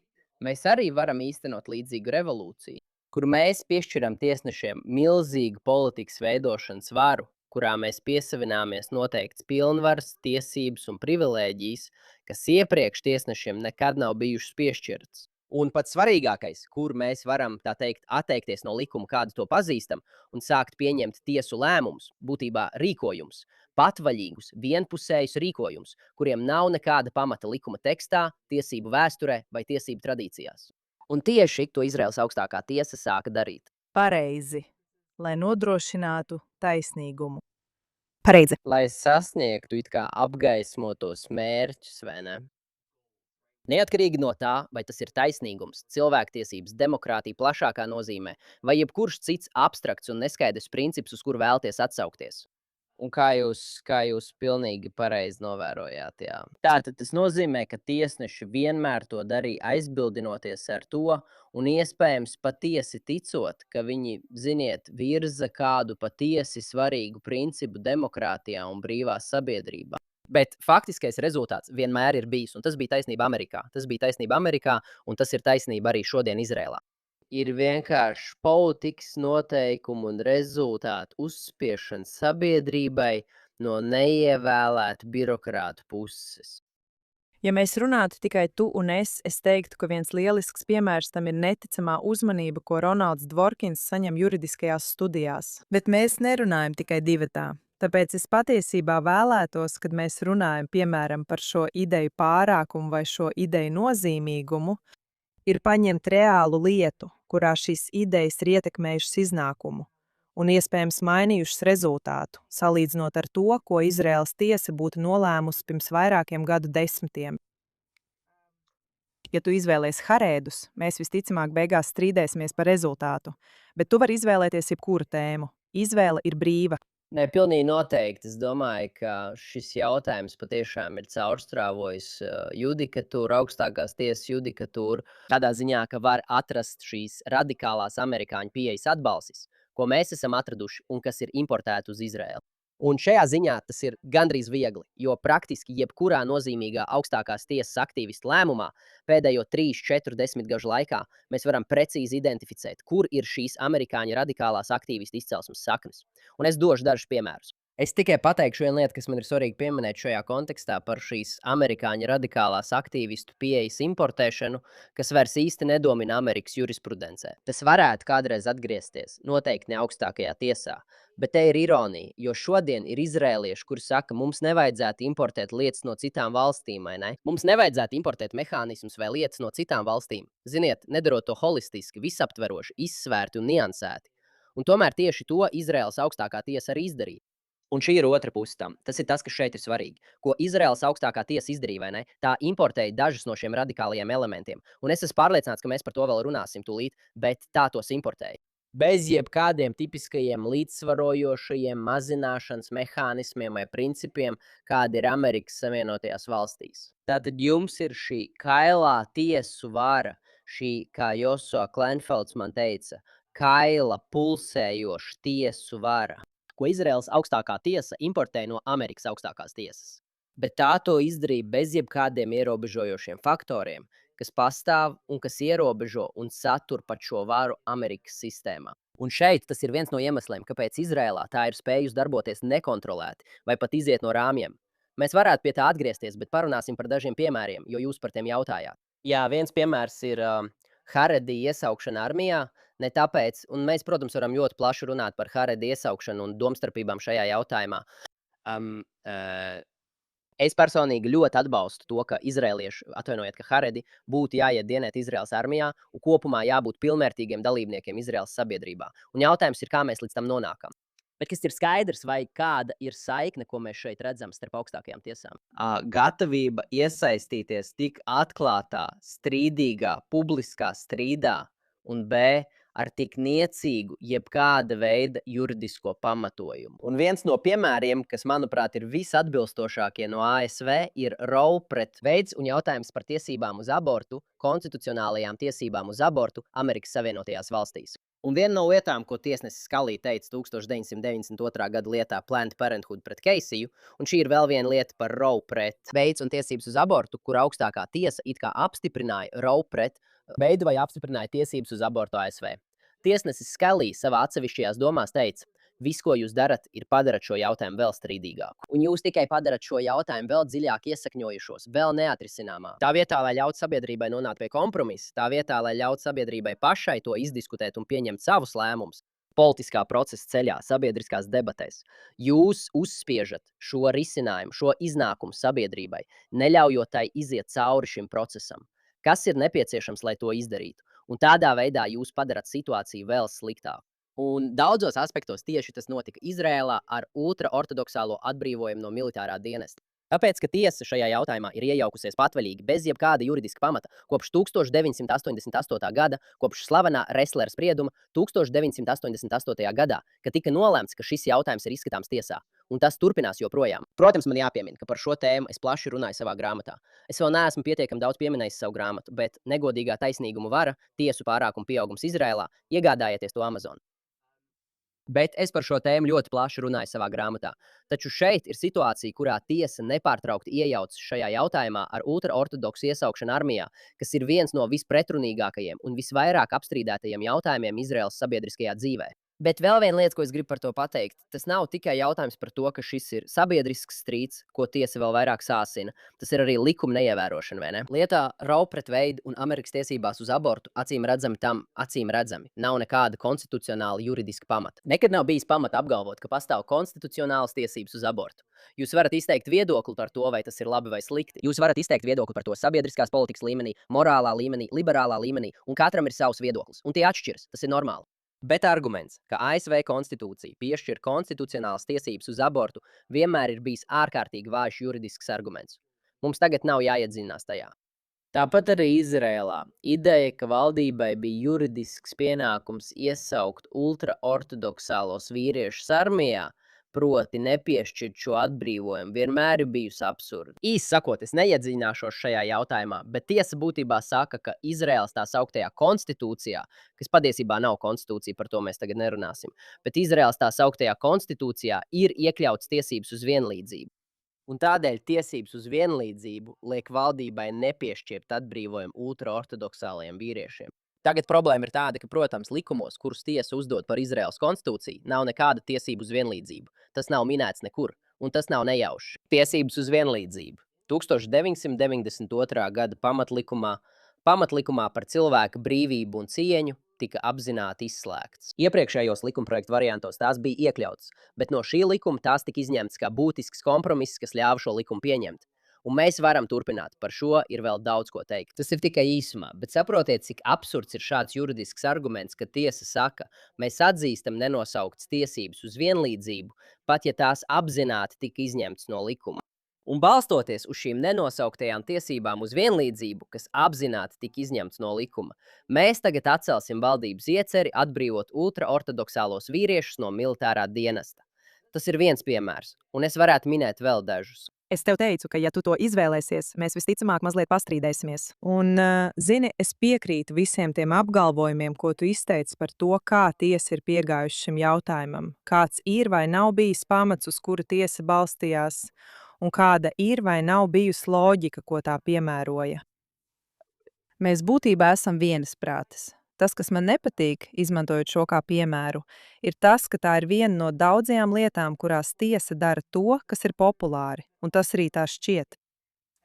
mēs arī varam īstenot līdzīgu revolūciju, kur mēs piešķiram tiesnešiem milzīgu politikas veidošanas varu, kurā mēs piesavināmies noteikts pilnvaras, tiesības un privilēģijas, kas iepriekš tiesnešiem nekad nav bijušas piešķirtas. Un pats svarīgākais, kur mēs varam, tā teikt, atteikties no likuma, kādu to pazīstam, un sākt pieņemt tiesu lēmumus, būtībā rīkojums, patvaļīgus, vienpusējus rīkojums, kuriem nav nekāda pamata likuma tekstā, tiesību vēsturē vai tiesību tradīcijās. Un tieši to Izraēlas augstākā tiesa sāka darīt. Pareizi, lai nodrošinātu taisnīgumu. Pareizi. Lai sasniegtu it kā apgaismotos mērķus, vai ne? Neatkarīgi no tā, vai tas ir taisnīgums, cilvēktiesības, demokrātija plašākā nozīmē, vai jebkurš cits abstrakts un neskaidrs princips, uz kuru vēlaties atsaukties. Un kā jūs pilnīgi pareizi novērojāt, jā. Tātad tas nozīmē, ka tiesneši vienmēr to darīja aizbildinoties ar to un iespējams patiesi ticot, ka viņi, ziniet, virza kādu patiesi svarīgu principu demokrātijā un brīvā sabiedrībā. Bet faktiskais rezultāts vienmēr ir bijis, un tas bija taisnība Amerikā. Tas bija taisnība Amerikā, un tas ir taisnība arī šodien Izrēlā. Ir vienkārši politikas noteikumu un rezultātu uzspiešana sabiedrībai no neievēlētu birokrātu puses. Ja mēs runātu tikai tu un es teiktu, ka viens lielisks piemērs tam ir neticamā uzmanība, ko Ronalds Dvorkins saņem juridiskajās studijās. Bet mēs nerunājam tikai divatā. Tāpēc es patiesībā vēlētos, kad mēs runājam, piemēram, par šo ideju pārākumu vai šo ideju nozīmīgumu, ir paņemt reālu lietu, kurā šīs idejas ir ietekmējušas iznākumu un iespējams mainījušas rezultātu, salīdzinot ar to, ko Izraēlas tiesa būtu nolēmusi pirms vairākiem gadu desmitiem. Ja tu izvēlies Harēdus, mēs visticamāk beigās strīdēsimies par rezultātu, bet tu vari izvēlēties jebkuru tēmu. Izvēle ir brīva. Nē, pilnīgi noteikti. Es domāju, ka šis jautājums patiešām ir caurstrāvojis judikatūru, augstākās tiesas judikatūru. Tādā ziņā, ka var atrast šīs radikālās amerikāņu pieejas atbalsis, ko mēs esam atraduši un kas ir importēti uz Izraēlu. Un šajā ziņā tas ir gandrīz viegli, jo praktiski jebkurā nozīmīgā augstākās tiesas aktīvistu lēmumā pēdējo 3, 4 desmitgažu laikā mēs varam precīzi identificēt, kur ir šīs amerikāņu radikālās aktīvistu izcelsmes saknes. Un es došu dažus piemērus. Es tikai pateikšu vienu lietu, kas man ir svarīgi pieminēt šajā kontekstā par šīs amerikāņu radikālās aktīvistu pieejas importēšanu, kas vairs īsti nedomina Amerikas jurisprudencē. Tas varētu kādreiz atgriezties, noteikti ne augstākajā tiesā. Bet te ir ironija, jo šodien ir izrēlieši, kuri saka, mums nevajadzētu importēt lietas no citām valstīm, vai ne? Mums nevajadzētu importēt mehānismus vai lietas no citām valstīm. Ziniet, nedarot to holistiski, visaptveroši, izsvērti un niansēti. Un tomēr tieši to Izraēlas augstākā tiesa arī izdarīja. Un šī ir otra puse tam. Tas ir tas, kas šeit ir svarīgi. Ko Izraēlas augstākā tiesa izdarīja, vai ne? Tā importēja dažus no šiem radikālajiem elementiem. Un es esmu pārliecināts, ka mēs par to vēl runāsim tūlīt, bet tā tos importēja. Bez jebkādiem tipiskajiem līdzsvarojošajiem mazināšanas mehānismiem vai principiem, kādi ir Amerikas Savienotajās valstīs. Tātad jums ir šī kailā tiesu vara, šī, kā Josua Klenfelds man teica, kaila pulsējoša tiesu vara, ko Izraēlas augstākā tiesa importēja no Amerikas augstākās tiesas. Bet tā to izdarīja bez jebkādiem ierobežojošiem faktoriem, kas pastāv un kas ierobežo un satur pat šo varu Amerikas sistēmā. Un šeit tas ir viens no iemesliem, kāpēc Izraēlā tā ir spējusi darboties nekontrolēti vai pat iziet no rāmjiem. Mēs varētu pie tā atgriezties, bet parunāsim par dažiem piemēriem, jo jūs par tiem jautājāt. Jā, viens piemērs ir Haredi iesaukšana armijā. Ne tāpēc, un mēs, protams, varam ļoti plaši runāt par Haredi iesaukšanu un domstarpībām šajā jautājumā. Es personīgi ļoti atbalstu to, ka izrēlieši, atvainojiet, ka Haredi būtu jāiet dienēt Izraēlas armijā un kopumā jābūt pilnvērtīgiem dalībniekiem Izraēlas sabiedrībā. Un jautājums ir, kā mēs līdz tam nonākam. Bet kas ir skaidrs, vai kāda ir saikne, ko mēs šeit redzam starp augstākajām tiesām? Gatavība iesaistīties tik atklātā, strīdīgā, publiskā strīdā un B, ar tik niecīgu jebkāda veida juridisko pamatojumu. Un viens no piemēriem, kas, manuprāt, ir visatbilstošākie no ASV, ir Roe pret Veids un jautājums par tiesībām uz abortu, konstitucionālajām tiesībām uz abortu Amerikas Savienotajās valstīs. Un viena no lietām, ko tiesnesis Skalī teica 1992. gada lietā Planned Parenthood pret Keisiju, un šī ir vēl viena lieta par Roe pret Veids un tiesības uz abortu, kur augstākā tiesa it kā apstiprināja Roe pret Veidu vai apstiprināja tiesības uz abortu ASV. Tiesnesis Skalī savā atsevišķajās domās teica, viss, ko jūs darat, ir padarat šo jautājumu vēl strīdīgāku. Un jūs tikai padarat šo jautājumu vēl dziļāk iesakņojušos, vēl neatrisināmā. Tā vietā, lai ļautu sabiedrībai nonākt pie kompromisa, tā vietā, lai ļautu sabiedrībai pašai to izdiskutēt un pieņemt savus lēmumus, politiskā procesa ceļā, sabiedriskās debatēs, jūs uzspiežat šo risinājumu, šo iznākumu sabiedrībai, neļaujot tai iziet cauri šim procesam. Kas ir nepieciešams, lai to izdarītu? Un tādā veidā jūs padarat situāciju vēl sliktāku. Un daudzos aspektos tieši tas notika Izrēlā ar ultraortodoksālo atbrīvojumu no militārā dienesta. Tāpēc, ka tiesa šajā jautājumā ir iejaukusies patvaļīgi bez jebkāda juridiska pamata kopš 1988. gada, kopš slavenā Reslera sprieduma 1988. gadā, kad tika nolēmts, ka šis jautājums ir izskatāms tiesā. Un tas turpinās joprojām. Protams, man jāpiemina, ka par šo tēmu es plaši runāju savā grāmatā. Es vēl neesmu pietiekami daudz pieminējis savu grāmatu, bet negodīgā taisnīguma vara, tiesu pārākuma pieaugums Izrēlā, iegādājieties to Amazon. Bet es par šo tēmu ļoti plaši runāju savā grāmatā. Taču šeit ir situācija, kurā tiesa nepārtraukti iejaucas šajā jautājumā ar ultraortodoksu iesaukšanu armijā, kas ir viens no vispretrunīgākajiem un visvairāk apstrīdētajiem jautājumiem Izraēlas sabiedriskajā dzīvē. Bet vēl viena lieta, ko es gribu par to pateikt, tas nav tikai jautājums par to, ka šis ir sabiedrisks strīds, ko tiesa vēl vairāk sāsina. Tas ir arī likuma neievērošana, vai ne? Lietā Roe pret Veidu un Amerikas tiesībās uz abortu acīm redzami nav nekāda konstitucionāla juridiska pamata. Nekad nav bijis pamata apgalvot, ka pastāv konstitucionālas tiesības uz abortu. Jūs varat izteikt viedokli par to, vai tas ir labi vai slikti. Jūs varat izteikt viedokli par to sabiedriskās politikas līmenī, morālā līmenī, liberālā līmenī, un katram ir savs viedoklis. Un tie atšķiras, tas ir normāli. Bet arguments, ka ASV konstitūcija piešķir konstitucionālas tiesības uz abortu, vienmēr ir bijis ārkārtīgi vājš juridisks arguments. Mums tagad nav jāiedziļinās tajā. Tāpat arī Izrēlā ideja, ka valdībai bija juridisks pienākums iesaukt ultraortodoksālos vīriešus armijā, proti nepiešķirt šo atbrīvojumu, vienmēr ir bijusi absurda. Īsi sakot, es neiedziļināšos šajā jautājumā, bet tiesa būtībā saka, ka Izraēlas tā sauktajā konstitūcijā, kas patiesībā nav konstitūcija, par to mēs tagad nerunāsim, bet Izraēlas tā sauktajā konstitūcijā ir iekļauts tiesības uz vienlīdzību. Un tādēļ tiesības uz vienlīdzību liek valdībai nepiešķirt atbrīvojumu ultraortodoksālajiem vīriešiem. Tagad problēma ir tāda, ka, protams, likumos, kurus tiesa uzdod par Izraēlas konstitūciju, nav nekāda tiesība uz vienlīdzību. Tas nav minēts nekur, un tas nav nejauši. Tiesības uz vienlīdzību. 1992. gada pamatlikumā par cilvēka brīvību un cieņu tika apzināti izslēgts. Iepriekšējos likumprojektu variantos tās bija iekļautas, bet no šī likuma tās tika izņemtas kā būtisks kompromiss, kas ļāva šo likumu pieņemt. Un mēs varam turpināt. Par šo ir vēl daudz ko teikt. Tas ir tikai īsumā, bet saprotiet, cik absurds ir šāds juridisks arguments, ka tiesa saka, mēs atzīstam nenosauktas tiesības uz vienlīdzību, pat ja tās apzināti tika izņemtas no likuma. Un balstoties uz šīm nenosauktajām tiesībām uz vienlīdzību, kas apzināti tika izņemtas no likuma, mēs tagad atcelsim valdības ieceri atbrīvot ultraortodoksālos vīriešus no militārā dienesta. Tas ir viens piemērs, un es varētu minēt vēl dažus. Es tev teicu, ka, ja tu to izvēlēsies, mēs visticamāk mazliet pastrīdēsimies. Un, zini, es piekrītu visiem tiem apgalvojumiem, ko tu izteici par to, kā tiesa ir piegājuši šim jautājumam, kāds ir vai nav bijis pamats, uz kura tiesa balstījās, un kāda ir vai nav bijusi loģika, ko tā piemēroja. Mēs būtībā esam vienisprātis. Tas, kas man nepatīk, izmantojot šo kā piemēru, ir tas, ka tā ir viena no daudzajām lietām, kurās tiesa dara to, kas ir populāri, un tas arī tā šķiet.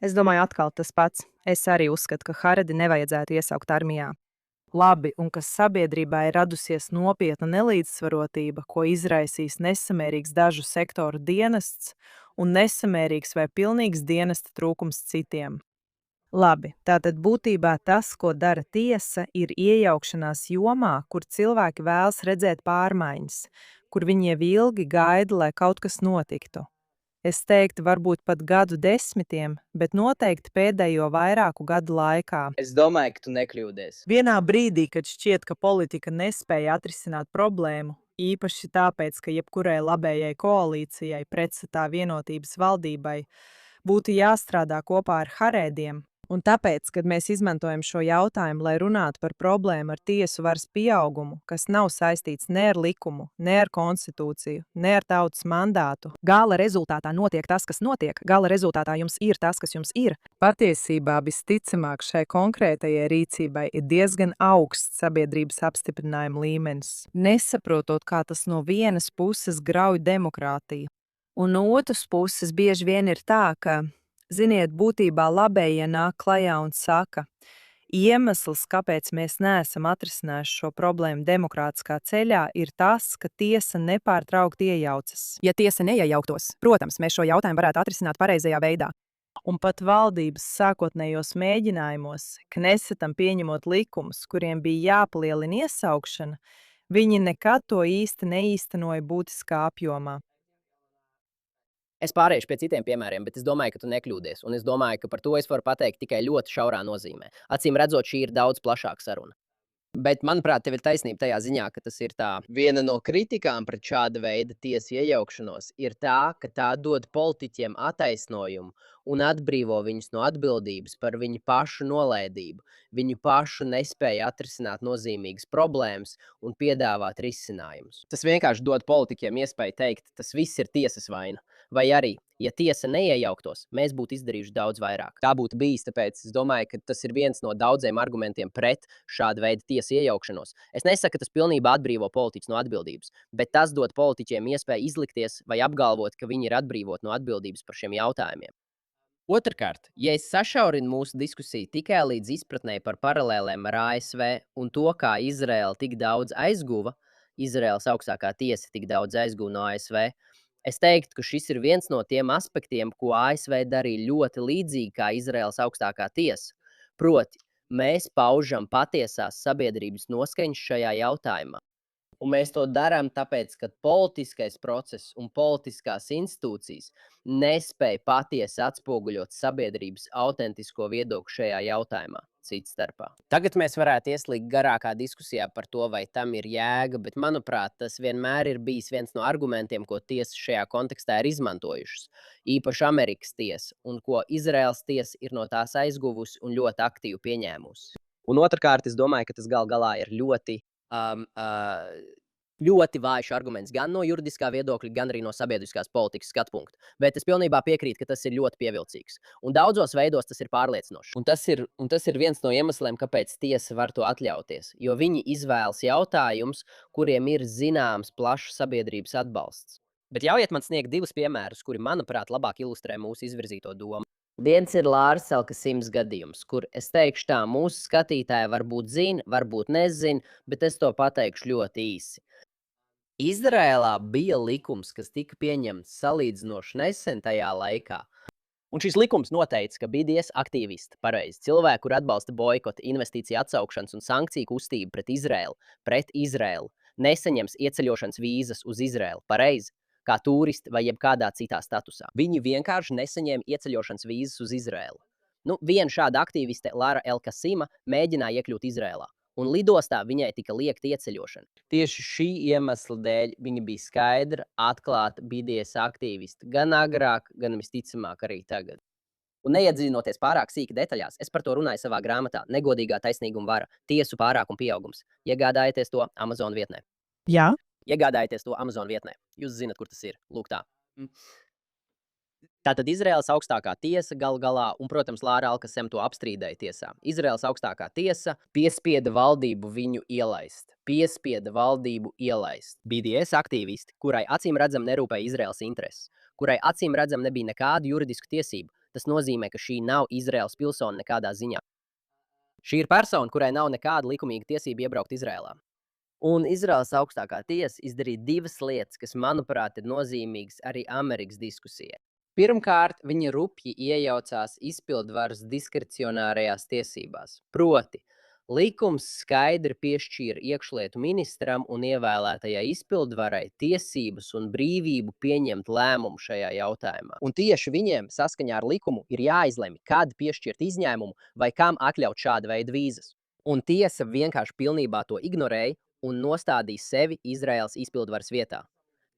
Es domāju, atkal tas pats. Es arī uzskatu, ka Haredi nevajadzētu iesaukt armijā. Labi, un kas sabiedrībā ir radusies nopietna nelīdzsvarotība, ko izraisīs nesamērīgs dažu sektoru dienests un nesamērīgs vai pilnīgs dienesta trūkums citiem. Labi, tātad būtībā tas, ko dara tiesa, ir iejaukšanās jomā, kur cilvēki vēlas redzēt pārmaiņas, kur viņi jau ilgi gaida, lai kaut kas notiktu. Es teiktu, varbūt pat gadu desmitiem, bet noteikti pēdējo vairāku gadu laikā. Es domāju, ka tu nekļūdies. Vienā brīdī, kad šķiet, ka politika nespēja atrisināt problēmu, īpaši tāpēc, ka jebkurai labējai koalīcijai pretstatā vienotības valdībai būtu jāstrādā kopā ar Harēdiem, un tāpēc, kad mēs izmantojam šo jautājumu, lai runātu par problēmu ar tiesu varas pieaugumu, kas nav saistīts ne ar likumu, ne ar konstitūciju, ne ar tautas mandātu, gala rezultātā notiek tas, kas notiek, gala rezultātā jums ir tas, kas jums ir. Patiesībā visticamāk šai konkrētajai rīcībai ir diezgan augsts sabiedrības apstiprinājuma līmenis, nesaprotot, kā tas no vienas puses grauj demokrātiju. Un no otras puses bieži vien ir tā, ka ziniet, būtībā labējie nāk klajā un saka, iemesls, kāpēc mēs neesam atrisinājuši šo problēmu demokrātiskā ceļā, ir tas, ka tiesa nepārtraukti iejaucas. Ja tiesa neiejauktos, protams, mēs šo jautājumu varētu atrisināt pareizajā veidā. Un pat valdības sākotnējos mēģinājumos, Knesetam pieņemot likumus, kuriem bija jāpalielina iesaukšana, viņi nekad to īsti neīstenoja būtiskā apjomā. Es pārēšu pie citiem piemēriem, bet es domāju, ka tu nekļūdies. Un es domāju, ka par to es varu pateikt tikai ļoti šaurā nozīmē. Acīm redzot, šī ir daudz plašāka saruna. Bet, manuprāt, tev ir taisnība tajā ziņā, ka tas ir tā. Viena no kritikām pret šāda veida tiesu iejaukšanos ir tā, ka tā dod politiķiem attaisnojumu un atbrīvo viņus no atbildības par viņu pašu nolaidību. Viņu pašu nespēja atrisināt nozīmīgas problēmas un piedāvāt risinājumus. Tas vienkārši dod politiķiem iespēju teikt, tas viss ir tiesas vaina. Vai arī, ja tiesa neiejauktos, mēs būtu izdarījuši daudz vairāk. Tā būtu bijis, tāpēc es domāju, ka tas ir viens no daudziem argumentiem pret šādu veidu tiesu iejaukšanos. Es nesaku, ka tas pilnībā atbrīvo politiķus no atbildības, bet tas dod politiķiem iespēju izlikties vai apgalvot, ka viņi ir atbrīvoti no atbildības par šiem jautājumiem. Otrkārt, ja es sašaurinu mūsu diskusiju tikai līdz izpratnei par paralēlēm ar ASV un to, kā Izraēla tik daudz aizguva, Izraēlas augstākā tiesa tik daudz aizguva no ASV, es teiktu, ka šis ir viens no tiem aspektiem, ko ASV darīja ļoti līdzīgi kā Izraēlas augstākā tiesa. Proti, mēs paužam patiesās sabiedrības noskaņas šajā jautājumā. Un mēs to darām tāpēc, ka politiskais process un politiskās institūcijas nespēja patiesi atspoguļot sabiedrības autentisko viedokli šajā jautājumā. cits starpā. Tagad mēs varētu ieslīgt garākā diskusijā par to, vai tam ir jēga, bet, manuprāt, tas vienmēr ir bijis viens no argumentiem, ko tiesas šajā kontekstā ir izmantojušas. Īpaši Amerikas tiesa, un ko Izraels tiesa ir no tās aizguvusi un ļoti aktīvi pieņēmusi. Un otrkārt, es domāju, ka tas gal galā ir ļoti vājš arguments gan no juridiskā viedokļa, gan arī no sabiedriskās politikas skatu punkta. Bet es pilnībā piekrītu, ka tas ir ļoti pievilcīgs. Un daudzos veidos tas ir pārliecinoši. Un tas ir viens no iemesliem, kāpēc tiesa var to atļauties. Jo viņi izvēlas jautājumus, kuriem ir zināms plašs sabiedrības atbalsts. Bet ļaujiet man sniegt divus piemērus, kuri, manuprāt, labāk ilustrē mūsu izvirzīto domu. Viens ir Lāras Elkasimas gadījums, kur es teikšu tā, mūsu skatītāji varbūt zina, varbūt nezina, bet es to pateikšu ļoti īsi. Izrēlā bija likums, kas tika pieņemts salīdzinoši nesen tajā laikā. Un šis likums noteica, ka BDS aktīvisti, cilvēki, kur atbalsta boikotu, investīciju atsaukšanas un sankciju kustību pret Izrēlu, nesaņems ieceļošanas vīzas uz Izrēlu, kā turisti vai jebkādā citā statusā. Viņi vienkārši nesaņēma ieceļošanas vīzas uz Izrēlu. Viena šāda aktīviste, Lara Elkasima, mēģināja iekļūt Izrēlā, un lidostā viņai tika liekta ieceļošana. Tieši šī iemesla dēļ viņa bija skaidra, atklāta BDS aktīviste gan agrāk, gan visticamāk arī tagad. Un neiedziļinoties pārāk sīki detaļās, es par to runāju savā grāmatā Negodīgā taisnīguma vara, tiesu pārākuma pieaugums. Iegādājieties to Amazon vietnē. Jā, Iegādājieties to Amazon vietnē. Jūs zinat, kur tas ir. Lūk tā. Tātad Izraēlas augstākā tiesa gal galā, un, protams, Lāra Elkasema to apstrīdēja tiesā. Izraēlas augstākā tiesa piespieda valdību viņu ielaist. BDS aktīvisti, kurai acīm redzam nerūpēja Izraēlas intereses, kurai acīm redzam nebija nekādu juridisku tiesību. Tas nozīmē, ka šī nav Izraēlas pilsone nekādā ziņā. Šī ir persona, kurai nav nekāda likumīga tiesība iebraukt Izraēlā. Un Izraēlas augstākā tiesa izdarīja divas lietas, kas, manuprāt, ir nozīmīgas arī Amerikas diskusijai. Pirmkārt, viņa rupji iejaucās izpildvaras diskrecionārajās tiesībās. Proti, likums skaidri piešķīra iekšlietu ministram un ievēlētajai izpildvarai tiesības un brīvību pieņemt lēmumu šajā jautājumā. Un tieši viņiem saskaņā ar likumu ir jāizlemj, kad piešķirt izņēmumu vai kam atļaut šādu veidu vīzas. Un tiesa vienkārši pilnībā to ignorēja un nostādīja sevi Izraēlas izpildvaras vietā.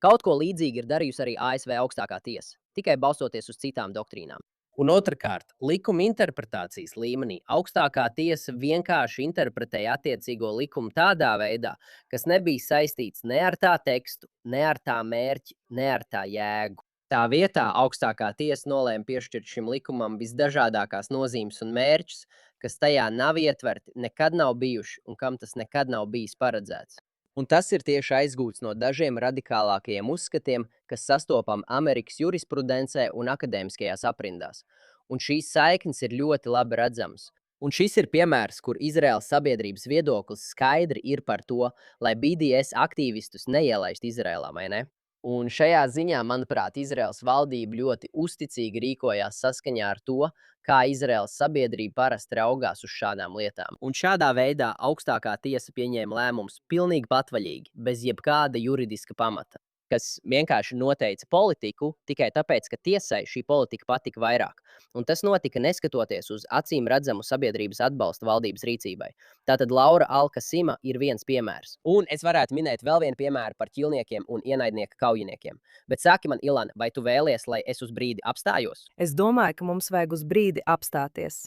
Kaut ko līdzīgi ir darījusi arī ASV augstākā tiesa, tikai balstoties uz citām doktrīnām. Un otrkārt, likuma interpretācijas līmenī augstākā tiesa vienkārši interpretēja attiecīgo likumu tādā veidā, kas nebija saistīts ne ar tā tekstu, ne ar tā mērķi, ne ar tā jēgu. Tā vietā augstākā tiesa nolēma piešķirt šim likumam visdažādākās nozīmes un mērķus, kas tajā nav ietverti, nekad nav bijuši un kam tas nekad nav bijis paredzēts. Un tas ir tieši aizgūts no dažiem radikālākajiem uzskatiem, kas sastopam Amerikas jurisprudencē un akadēmiskajās aprindās. Un šīs saiknes ir ļoti labi redzamas. Un šis ir piemērs, kur Izraēlas sabiedrības viedoklis skaidri ir par to, lai BDS aktīvistus neielaist Izraēlā, vai ne? Un šajā ziņā, manuprāt, Izraēlas valdība ļoti uzticīgi rīkojās saskaņā ar to, kā Izraēlas sabiedrība parasti raugās uz šādām lietām. Un šādā veidā augstākā tiesa pieņēma lēmumus pilnīgi patvaļīgi, bez jebkāda juridiska pamata, kas vienkārši noteica politiku tikai tāpēc, ka tiesai šī politika patika vairāk. Un tas notika neskatoties uz acīm redzamu sabiedrības atbalstu valdības rīcībai. Tātad Laura Elkasima ir viens piemērs. Un es varētu minēt vēl vienu piemēru par ķilniekiem un ienaidnieku kaujiniekiem. Bet saki man, Ilana, vai tu vēlies, lai es uz brīdi apstājos? es domāju, ka mums vajag uz brīdi apstāties.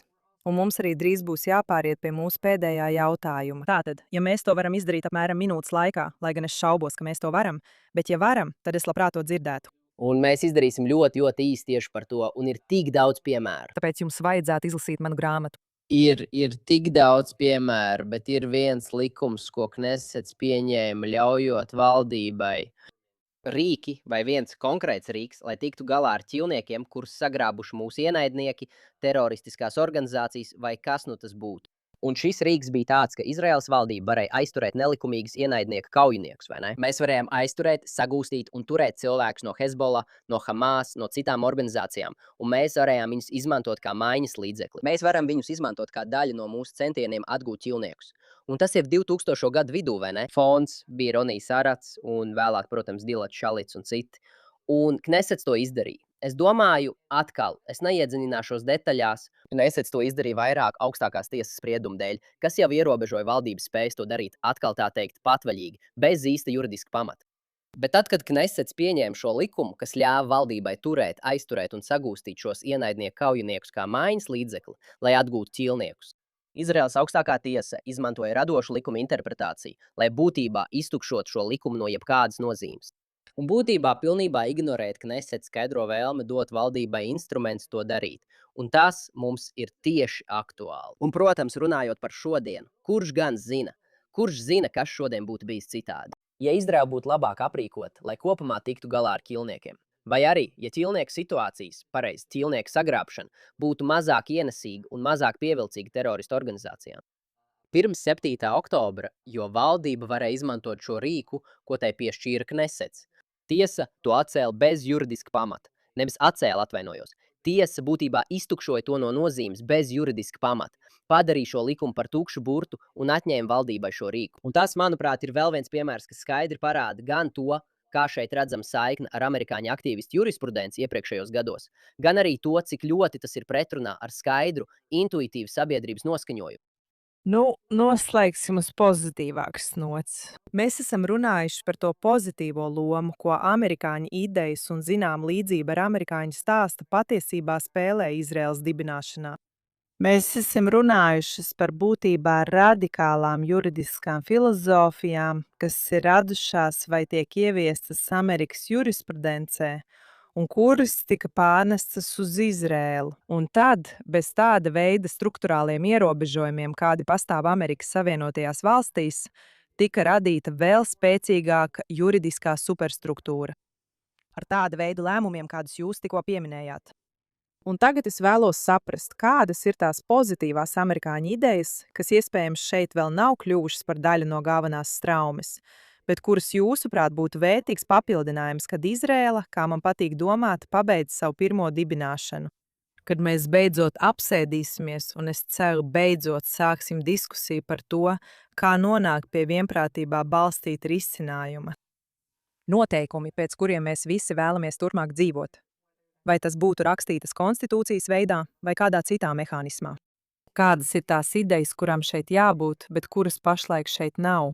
Un mums arī drīz būs jāpāriet pie mūsu pēdējā jautājuma. Tātad, ja mēs to varam izdarīt apmēram minūtes laikā, lai gan es šaubos, ka mēs to varam, bet ja varam, tad es labprāt to dzirdētu. Un mēs izdarīsim ļoti īsti tieši par to, un ir tik daudz piemēru. Tāpēc jums vajadzētu izlasīt manu grāmatu. Ir tik daudz piemēru, bet ir viens likums, ko Knesets pieņēma, ļaujot valdībai rīki vai viens konkrēts rīks, lai tiktu galā ar ķilniekiem, kurus sagrābuši mūsu ienaidnieki, teroristiskās organizācijas vai kas nu tas būtu. Un šis rīks bija tāds, ka Izraēlas valdība varēja aizturēt nelikumīgus ienaidnieku kaujiniekus, vai ne? Mēs varējām aizturēt, sagūstīt un turēt cilvēkus no Hezbollah, no Hamas, no citām organizācijām, un mēs varējām viņus izmantot kā maiņas līdzekli. Mēs varam viņus izmantot kā daļu no mūsu centieniem atgūt ķilniekus. Un tas ir 2000. gadu vidū, vai ne? Fons bija Ronijs Arats un vēlāk, protams, Dilats Šalits un citi. Un Knesets to izdarīja. Es domāju, atkal, es neiedziļināšos detaļās, un Nesets to izdarīja vairāk augstākās tiesas sprieduma dēļ, kas jau ierobežoja valdības spējas to darīt, atkal tā teikt, patvaļīgi, bez īsta juridiska pamata. Bet tad, kad Knesets pieņēma šo likumu, kas ļāva valdībai turēt, aizturēt un sagūstīt šos ienaidnieku kaujiniekus kā mājas līdzekli, lai atgūtu ķīlniekus, Izraēlas augstākā tiesa izmantoja radošu likuma interpretāciju, lai būtībā iztukšotu šo likumu no jebkādas nozīmes. Un būtībā pilnībā ignorēt Knesets skaidro vēlmi dot valdībai instrumentus to darīt. Un tas mums ir tieši aktuāli. Un, protams, runājot par šodienu, kurš gan zina? Kurš zina, kas šodien būtu bijis citādi? Ja Izraēla būtu labāk aprīkota, lai kopumā tiktu galā ar ķīlniekiem, vai arī, ja ķīlnieku situācijas, pareizi ķīlnieku sagrābšana, būtu mazāk ienesīga un mazāk pievilcīga teroristu organizācijām. Pirms 7. oktobra, jo valdība varēja izmantot šo rīku, ko tai piešķīra Knesets. Tiesa to atcēla bez juridiska pamata. Nevis atcēla, atvainojos. Tiesa būtībā iztukšoja to no nozīmes bez juridiska pamata, padarīja šo likumu par tukšu burtu un atņēma valdībai šo rīku. Un tas, manuprāt, ir vēl viens piemērs, kas skaidri parāda gan to, kā šeit redzam saikne ar amerikāņu aktīvistu jurisprudenci iepriekšējos gados, gan arī to, cik ļoti tas ir pretrunā ar skaidru, intuitīvu sabiedrības noskaņojumu. Noslēgsim uz pozitīvākas nots. Mēs esam runājuši par to pozitīvo lomu, ko amerikāņu idejas un zinām līdzība ar amerikāņu stāstu patiesībā spēlē Izraēlas dibināšanā. Mēs esam runājušas par būtībā radikālām juridiskām filozofijām, kas ir radušās vai tiek ieviestas Amerikas jurisprudencē, un kuras tika pārnestas uz Izraēlu. Un tad, bez tāda veida strukturāliem ierobežojumiem, kādi pastāv Amerikas Savienotajās valstīs, tika radīta vēl spēcīgāka juridiskā superstruktūra. Ar tādu veidu lēmumiem, kādus jūs tikko pieminējāt. Un tagad es vēlos saprast, kādas ir tās pozitīvās amerikāņu idejas, kas iespējams šeit vēl nav kļuvušas par daļu no galvenās straumes, bet kuras jūsuprāt būtu vērtīgs papildinājums, kad Izraēla, kā man patīk domāt, pabeidz savu pirmo dibināšanu. Kad mēs beidzot apsēdīsimies, un es ceru, beidzot sāksim diskusiju par to, kā nonākt pie vienprātībā balstīta risinājuma. Noteikumi, pēc kuriem mēs visi vēlamies turpmāk dzīvot. Vai tas būtu rakstītas konstitūcijas veidā vai kādā citā mehānismā? Kādas ir tās idejas, kurām šeit jābūt, bet kuras pašlaik šeit nav?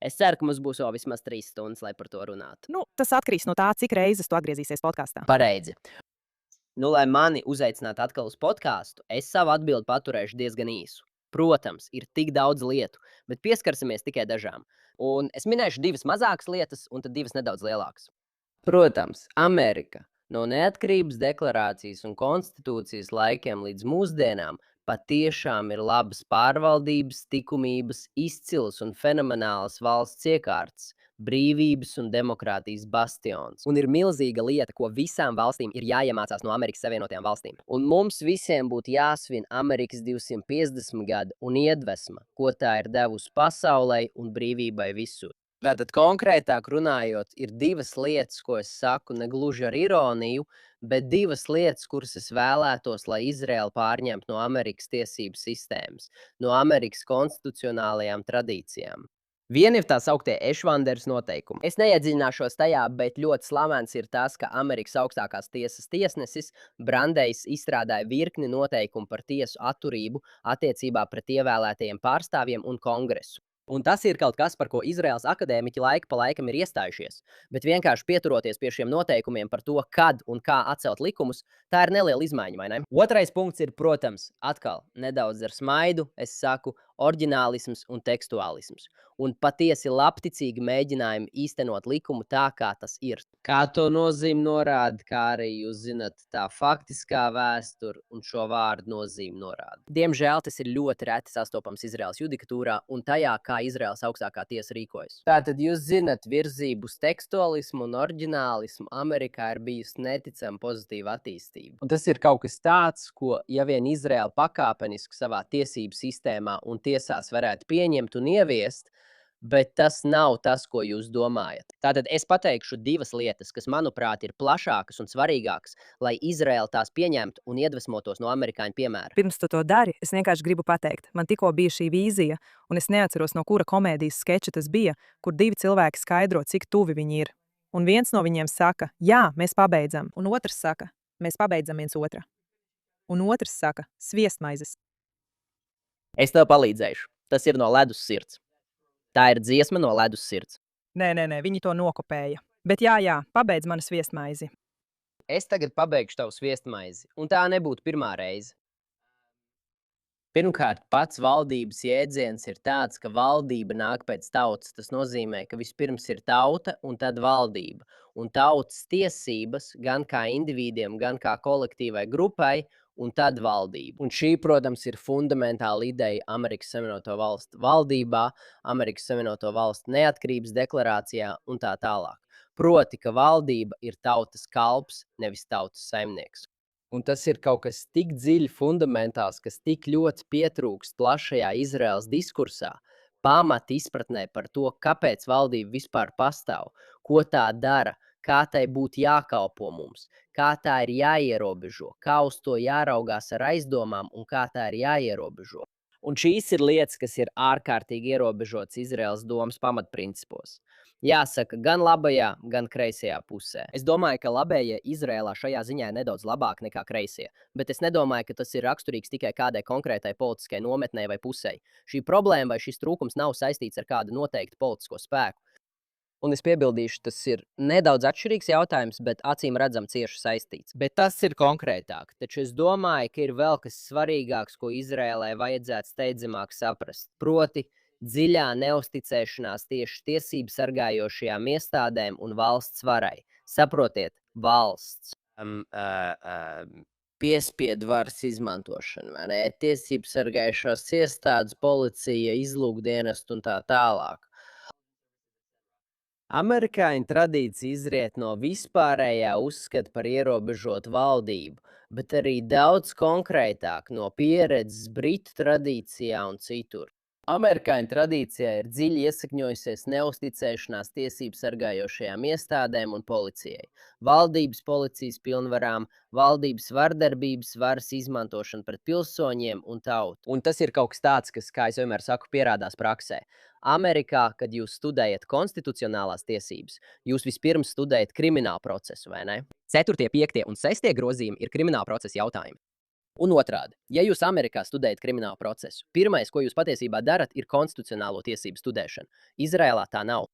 Es ceru, ka mums būs vēl vismaz 3 stundas, lai par to runātu. Tas atkarīgs no tā, cik reizes tu atgriezīsies podkāstā. Pareizi. Lai mani uzaicinātu atkal uz podkāstu, es savu atbildi paturēšu diezgan īsu. Protams, ir tik daudz lietu, bet pieskarsimies tikai dažām. Un es minēšu 2 mazākas lietas un tad 2 nedaudz lielākas. Protams, Amerika no neatkarības deklarācijas un konstitūcijas laikiem līdz mūsdienām patiešām ir labas pārvaldības, likumības, izcils un fenomenāls valsts iekārtas, brīvības un demokrātijas bastions. Un ir milzīga lieta, ko visām valstīm ir jāiemācās no Amerikas Savienotajām valstīm. Un mums visiem būtu jāsvin Amerikas 250 gadi un iedvesma, ko tā ir devusi pasaulei un brīvībai visur. Tātad konkrētāk runājot, ir 2 lietas, ko es saku ne gluži ar ironiju, bet 2 lietas, kuras es vēlētos, lai Izraēla pārņemtu no Amerikas tiesību sistēmas, no Amerikas konstitucionālajām tradīcijām. Viena ir tā sauktie Ešvanderas noteikumi. Es neiedziļināšos tajā, bet ļoti slavens ir tas, ka Amerikas augstākās tiesas tiesnesis Brandejs izstrādāja virkni noteikumu par tiesu atturību attiecībā pret ievēlētajiem pārstāvjiem un kongresu. Un tas ir kaut kas, par ko Izraēlas akadēmiķi laiku pa laikam ir iestājušies, bet vienkārši pieturoties pie šiem noteikumiem par to, kad un kā atcelt likumus, tā ir neliela izmaiņa, vai ne? Otrais punkts ir, protams, atkal nedaudz ar smaidu, es saku, oriģinālisms un tekstuālisms. Un patiesi labticīgi mēģinājumi īstenot likumu tā, kā tas ir. Kā to nozīme norāda, kā arī jūs zinat, tā faktiskā vēsture un šo vārdu nozīme norāda. Diemžēl tas ir ļoti reti sastopams Izraēlas judikatūrā un tajā, kā Izraēlas augstākā tiesa rīkojas. Tātad jūs zinat, virzību uz tekstuālismu un oriģinālismu Amerikā ir bijusi neticama pozitīva attīstība. Un tas ir kaut kas tāds, ko ja vien Izraēla pakāpeniski savā tiesību sistēmā un tiesās varētu pieņemt un ieviest, bet tas nav tas, ko jūs domājat. Tātad es pateikšu 2 lietas, kas, manuprāt, ir plašākas un svarīgākas, lai Izraēla tās pieņemtu un iedvesmotos no amerikāņu piemēra. Pirms tu to dari, es vienkārši gribu pateikt, man tikko bija šī vīzija, un es neatceros, no kura komēdijas skeča tas bija, kur 2 cilvēki skaidro, cik tuvi viņi ir. Un viens no viņiem saka, jā, mēs pabeidzam. Un otrs saka, mēs pabeidzam viens otra. Un otrs saka, sviestmaizes. Es tev palīdzēšu. Tas ir no ledus sirds. Tā ir dziesma no ledus sirds. Nē, viņi to nokopēja. Bet jā, pabeidz manu sviestmaizi. Es tagad pabeigšu tavu sviestmaizi, un tā nebūtu pirmā reize. Pirmkārt, pats valdības jēdziens ir tāds, ka valdība nāk pēc tautas. Tas nozīmē, ka vispirms ir tauta un tad valdība. Un tautas tiesības gan kā individiem, gan kā kolektīvai grupai, un tad valdība. Un šī, protams, ir fundamentāla ideja Amerikas Savienoto Valstu valdībā, Amerikas Savienoto Valstu neatkarības deklarācijā un tā tālāk. Proti, ka valdība ir tautas kalps, nevis tautas saimnieks. Un tas ir kaut kas tik dziļi fundamentāls, kas tik ļoti pietrūkst plašajā Izraēlas diskursā, pamat izpratnē par to, kāpēc valdība vispār pastāv, ko tā dara, kā tai būtu jākalpo mums, kā tā ir jāierobežo, kā uz to jāraugās ar aizdomām un kā tā ir jāierobežo. Un šīs ir lietas, kas ir ārkārtīgi ierobežotas Izraēlas domas pamatprincipos. Jāsaka, gan labajā, gan kreisajā pusē. Es domāju, ka labējie Izraēlā šajā ziņā ir nedaudz labāk nekā kreisie, bet es nedomāju, ka tas ir raksturīgs tikai kādai konkrētai politiskai nometnei vai pusei. Šī problēma vai šis trūkums nav saistīts ar kādu noteiktu politisko spēku. Un es piebildīšu, tas ir nedaudz atšķirīgs jautājums, bet acīm redzam cieši saistīts. Bet tas ir konkrētāk. Taču es domāju, ka ir vēl kas svarīgāks, ko Izraēlai vajadzētu steidzamāk saprast. Proti, dziļā neusticēšanās tieši tiesību sargājošajām iestādēm un valsts varai. Saprotiet, valsts. Piespiedu varas izmantošana, vai ne? Tiesību sargājošās iestādes, policija, izlūkdienestu un tā tālāk. Amerikāņu tradīcija izriet no vispārējā uzskata par ierobežotu valdību, bet arī daudz konkrētāk no pieredzes Britu tradīcijā un citur. Amerikāņu tradīcijā ir dziļi iesakņojusies neusticēšanās tiesību sargājošajām iestādēm un policijai, valdības policijas pilnvarām, valdības vardarbības varas izmantošana pret pilsoņiem un tautu. Un tas ir kaut kas tāds, kas, kā es vienmēr saku, pierādās praksē. Amerikā, kad jūs studējat konstitucionālās tiesības, jūs vispirms studējat kriminālu procesu, vai ne? 4., 5. un 6. grozījumi ir krimināla procesa jautājumi. Un otrādi, ja jūs Amerikā studējat kriminālu procesu, pirmais, ko jūs patiesībā darat, ir konstitucionālo tiesību studēšana. Izrēlā tā nav.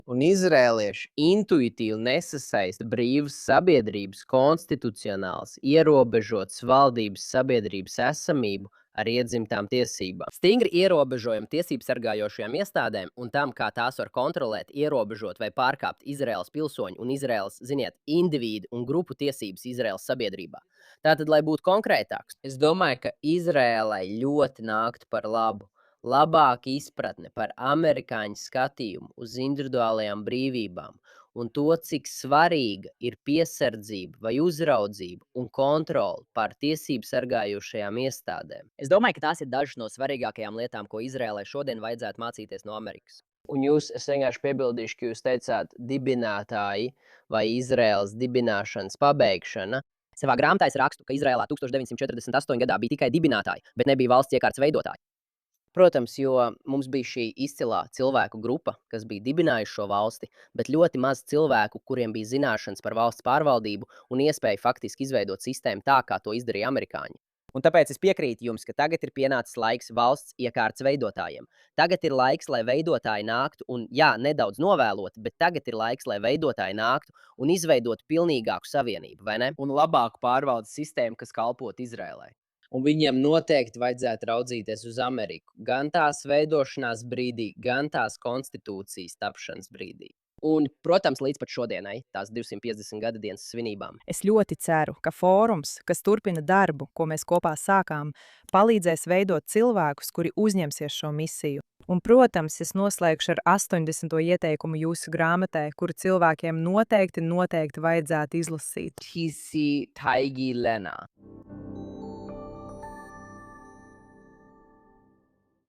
Un izrēlieši intuitīvi nesasaista brīvas sabiedrības konstitucionāls, ierobežotas valdības sabiedrības esamību ar iedzimtām tiesībām. Stingri ierobežojumi tiesību sargājošajām iestādēm un tam, kā tās var kontrolēt, ierobežot vai pārkāpt Izraēlas pilsoņu un Izraēlas, individu un grupu tiesības Izraēlas sabiedrībā. Tātad, lai būtu konkrētāks, es domāju, ka Izraēlai ļoti nāktu par labu labāka izpratne par amerikāņu skatījumu uz individuālajām brīvībām un to, cik svarīga ir piesardzība vai uzraudzība un kontrole pār tiesību sargājošajām iestādēm. Es domāju, ka tās ir dažas no svarīgākajām lietām, ko Izraēlai šodien vajadzētu mācīties no Amerikas. Un es vienkārši piebildīšu, ka jūs teicāt dibinātāji vai Izraēlas dibināšanas pabeigšana. Savā grāmatā es rakstu, ka Izraēlā 1948. gadā bija tikai dibinātāji, bet nebija valsts iekārtas veidotāji. Protams, jo mums bija šī izcilā cilvēku grupa, kas bija dibinājuši šo valsti, bet ļoti maz cilvēku, kuriem bija zināšanas par valsts pārvaldību un iespēja faktiski izveidot sistēmu tā, kā to izdarīja amerikāņi. Un tāpēc es piekrītu jums, ka tagad ir pienācis laiks valsts iekārtas veidotājiem. Tagad ir laiks, lai veidotāji nāktu, un jā, nedaudz novēloti, bet tagad ir laiks, lai veidotāji nāktu un izveidotu pilnīgāku savienību, vai ne? Un labāku pārvaldes sistēmu, kas kalpot Izrēlai. Un viņiem noteikti vajadzētu raudzīties uz Ameriku, gan tās veidošanās brīdī, gan tās konstitūcijas tapšanas brīdī. Un, protams, līdz pat šodienai, tās 250 gada dienas svinībām. Es ļoti ceru, ka fórums, kas turpina darbu, ko mēs kopā sākām, palīdzēs veidot cilvēkus, kuri uzņemsies šo misiju. Un, protams, es noslēgšu ar 80. ieteikumu jūsu grāmatē, kuru cilvēkiem noteikti vajadzētu izlasīt. Tisi Taigi Lena.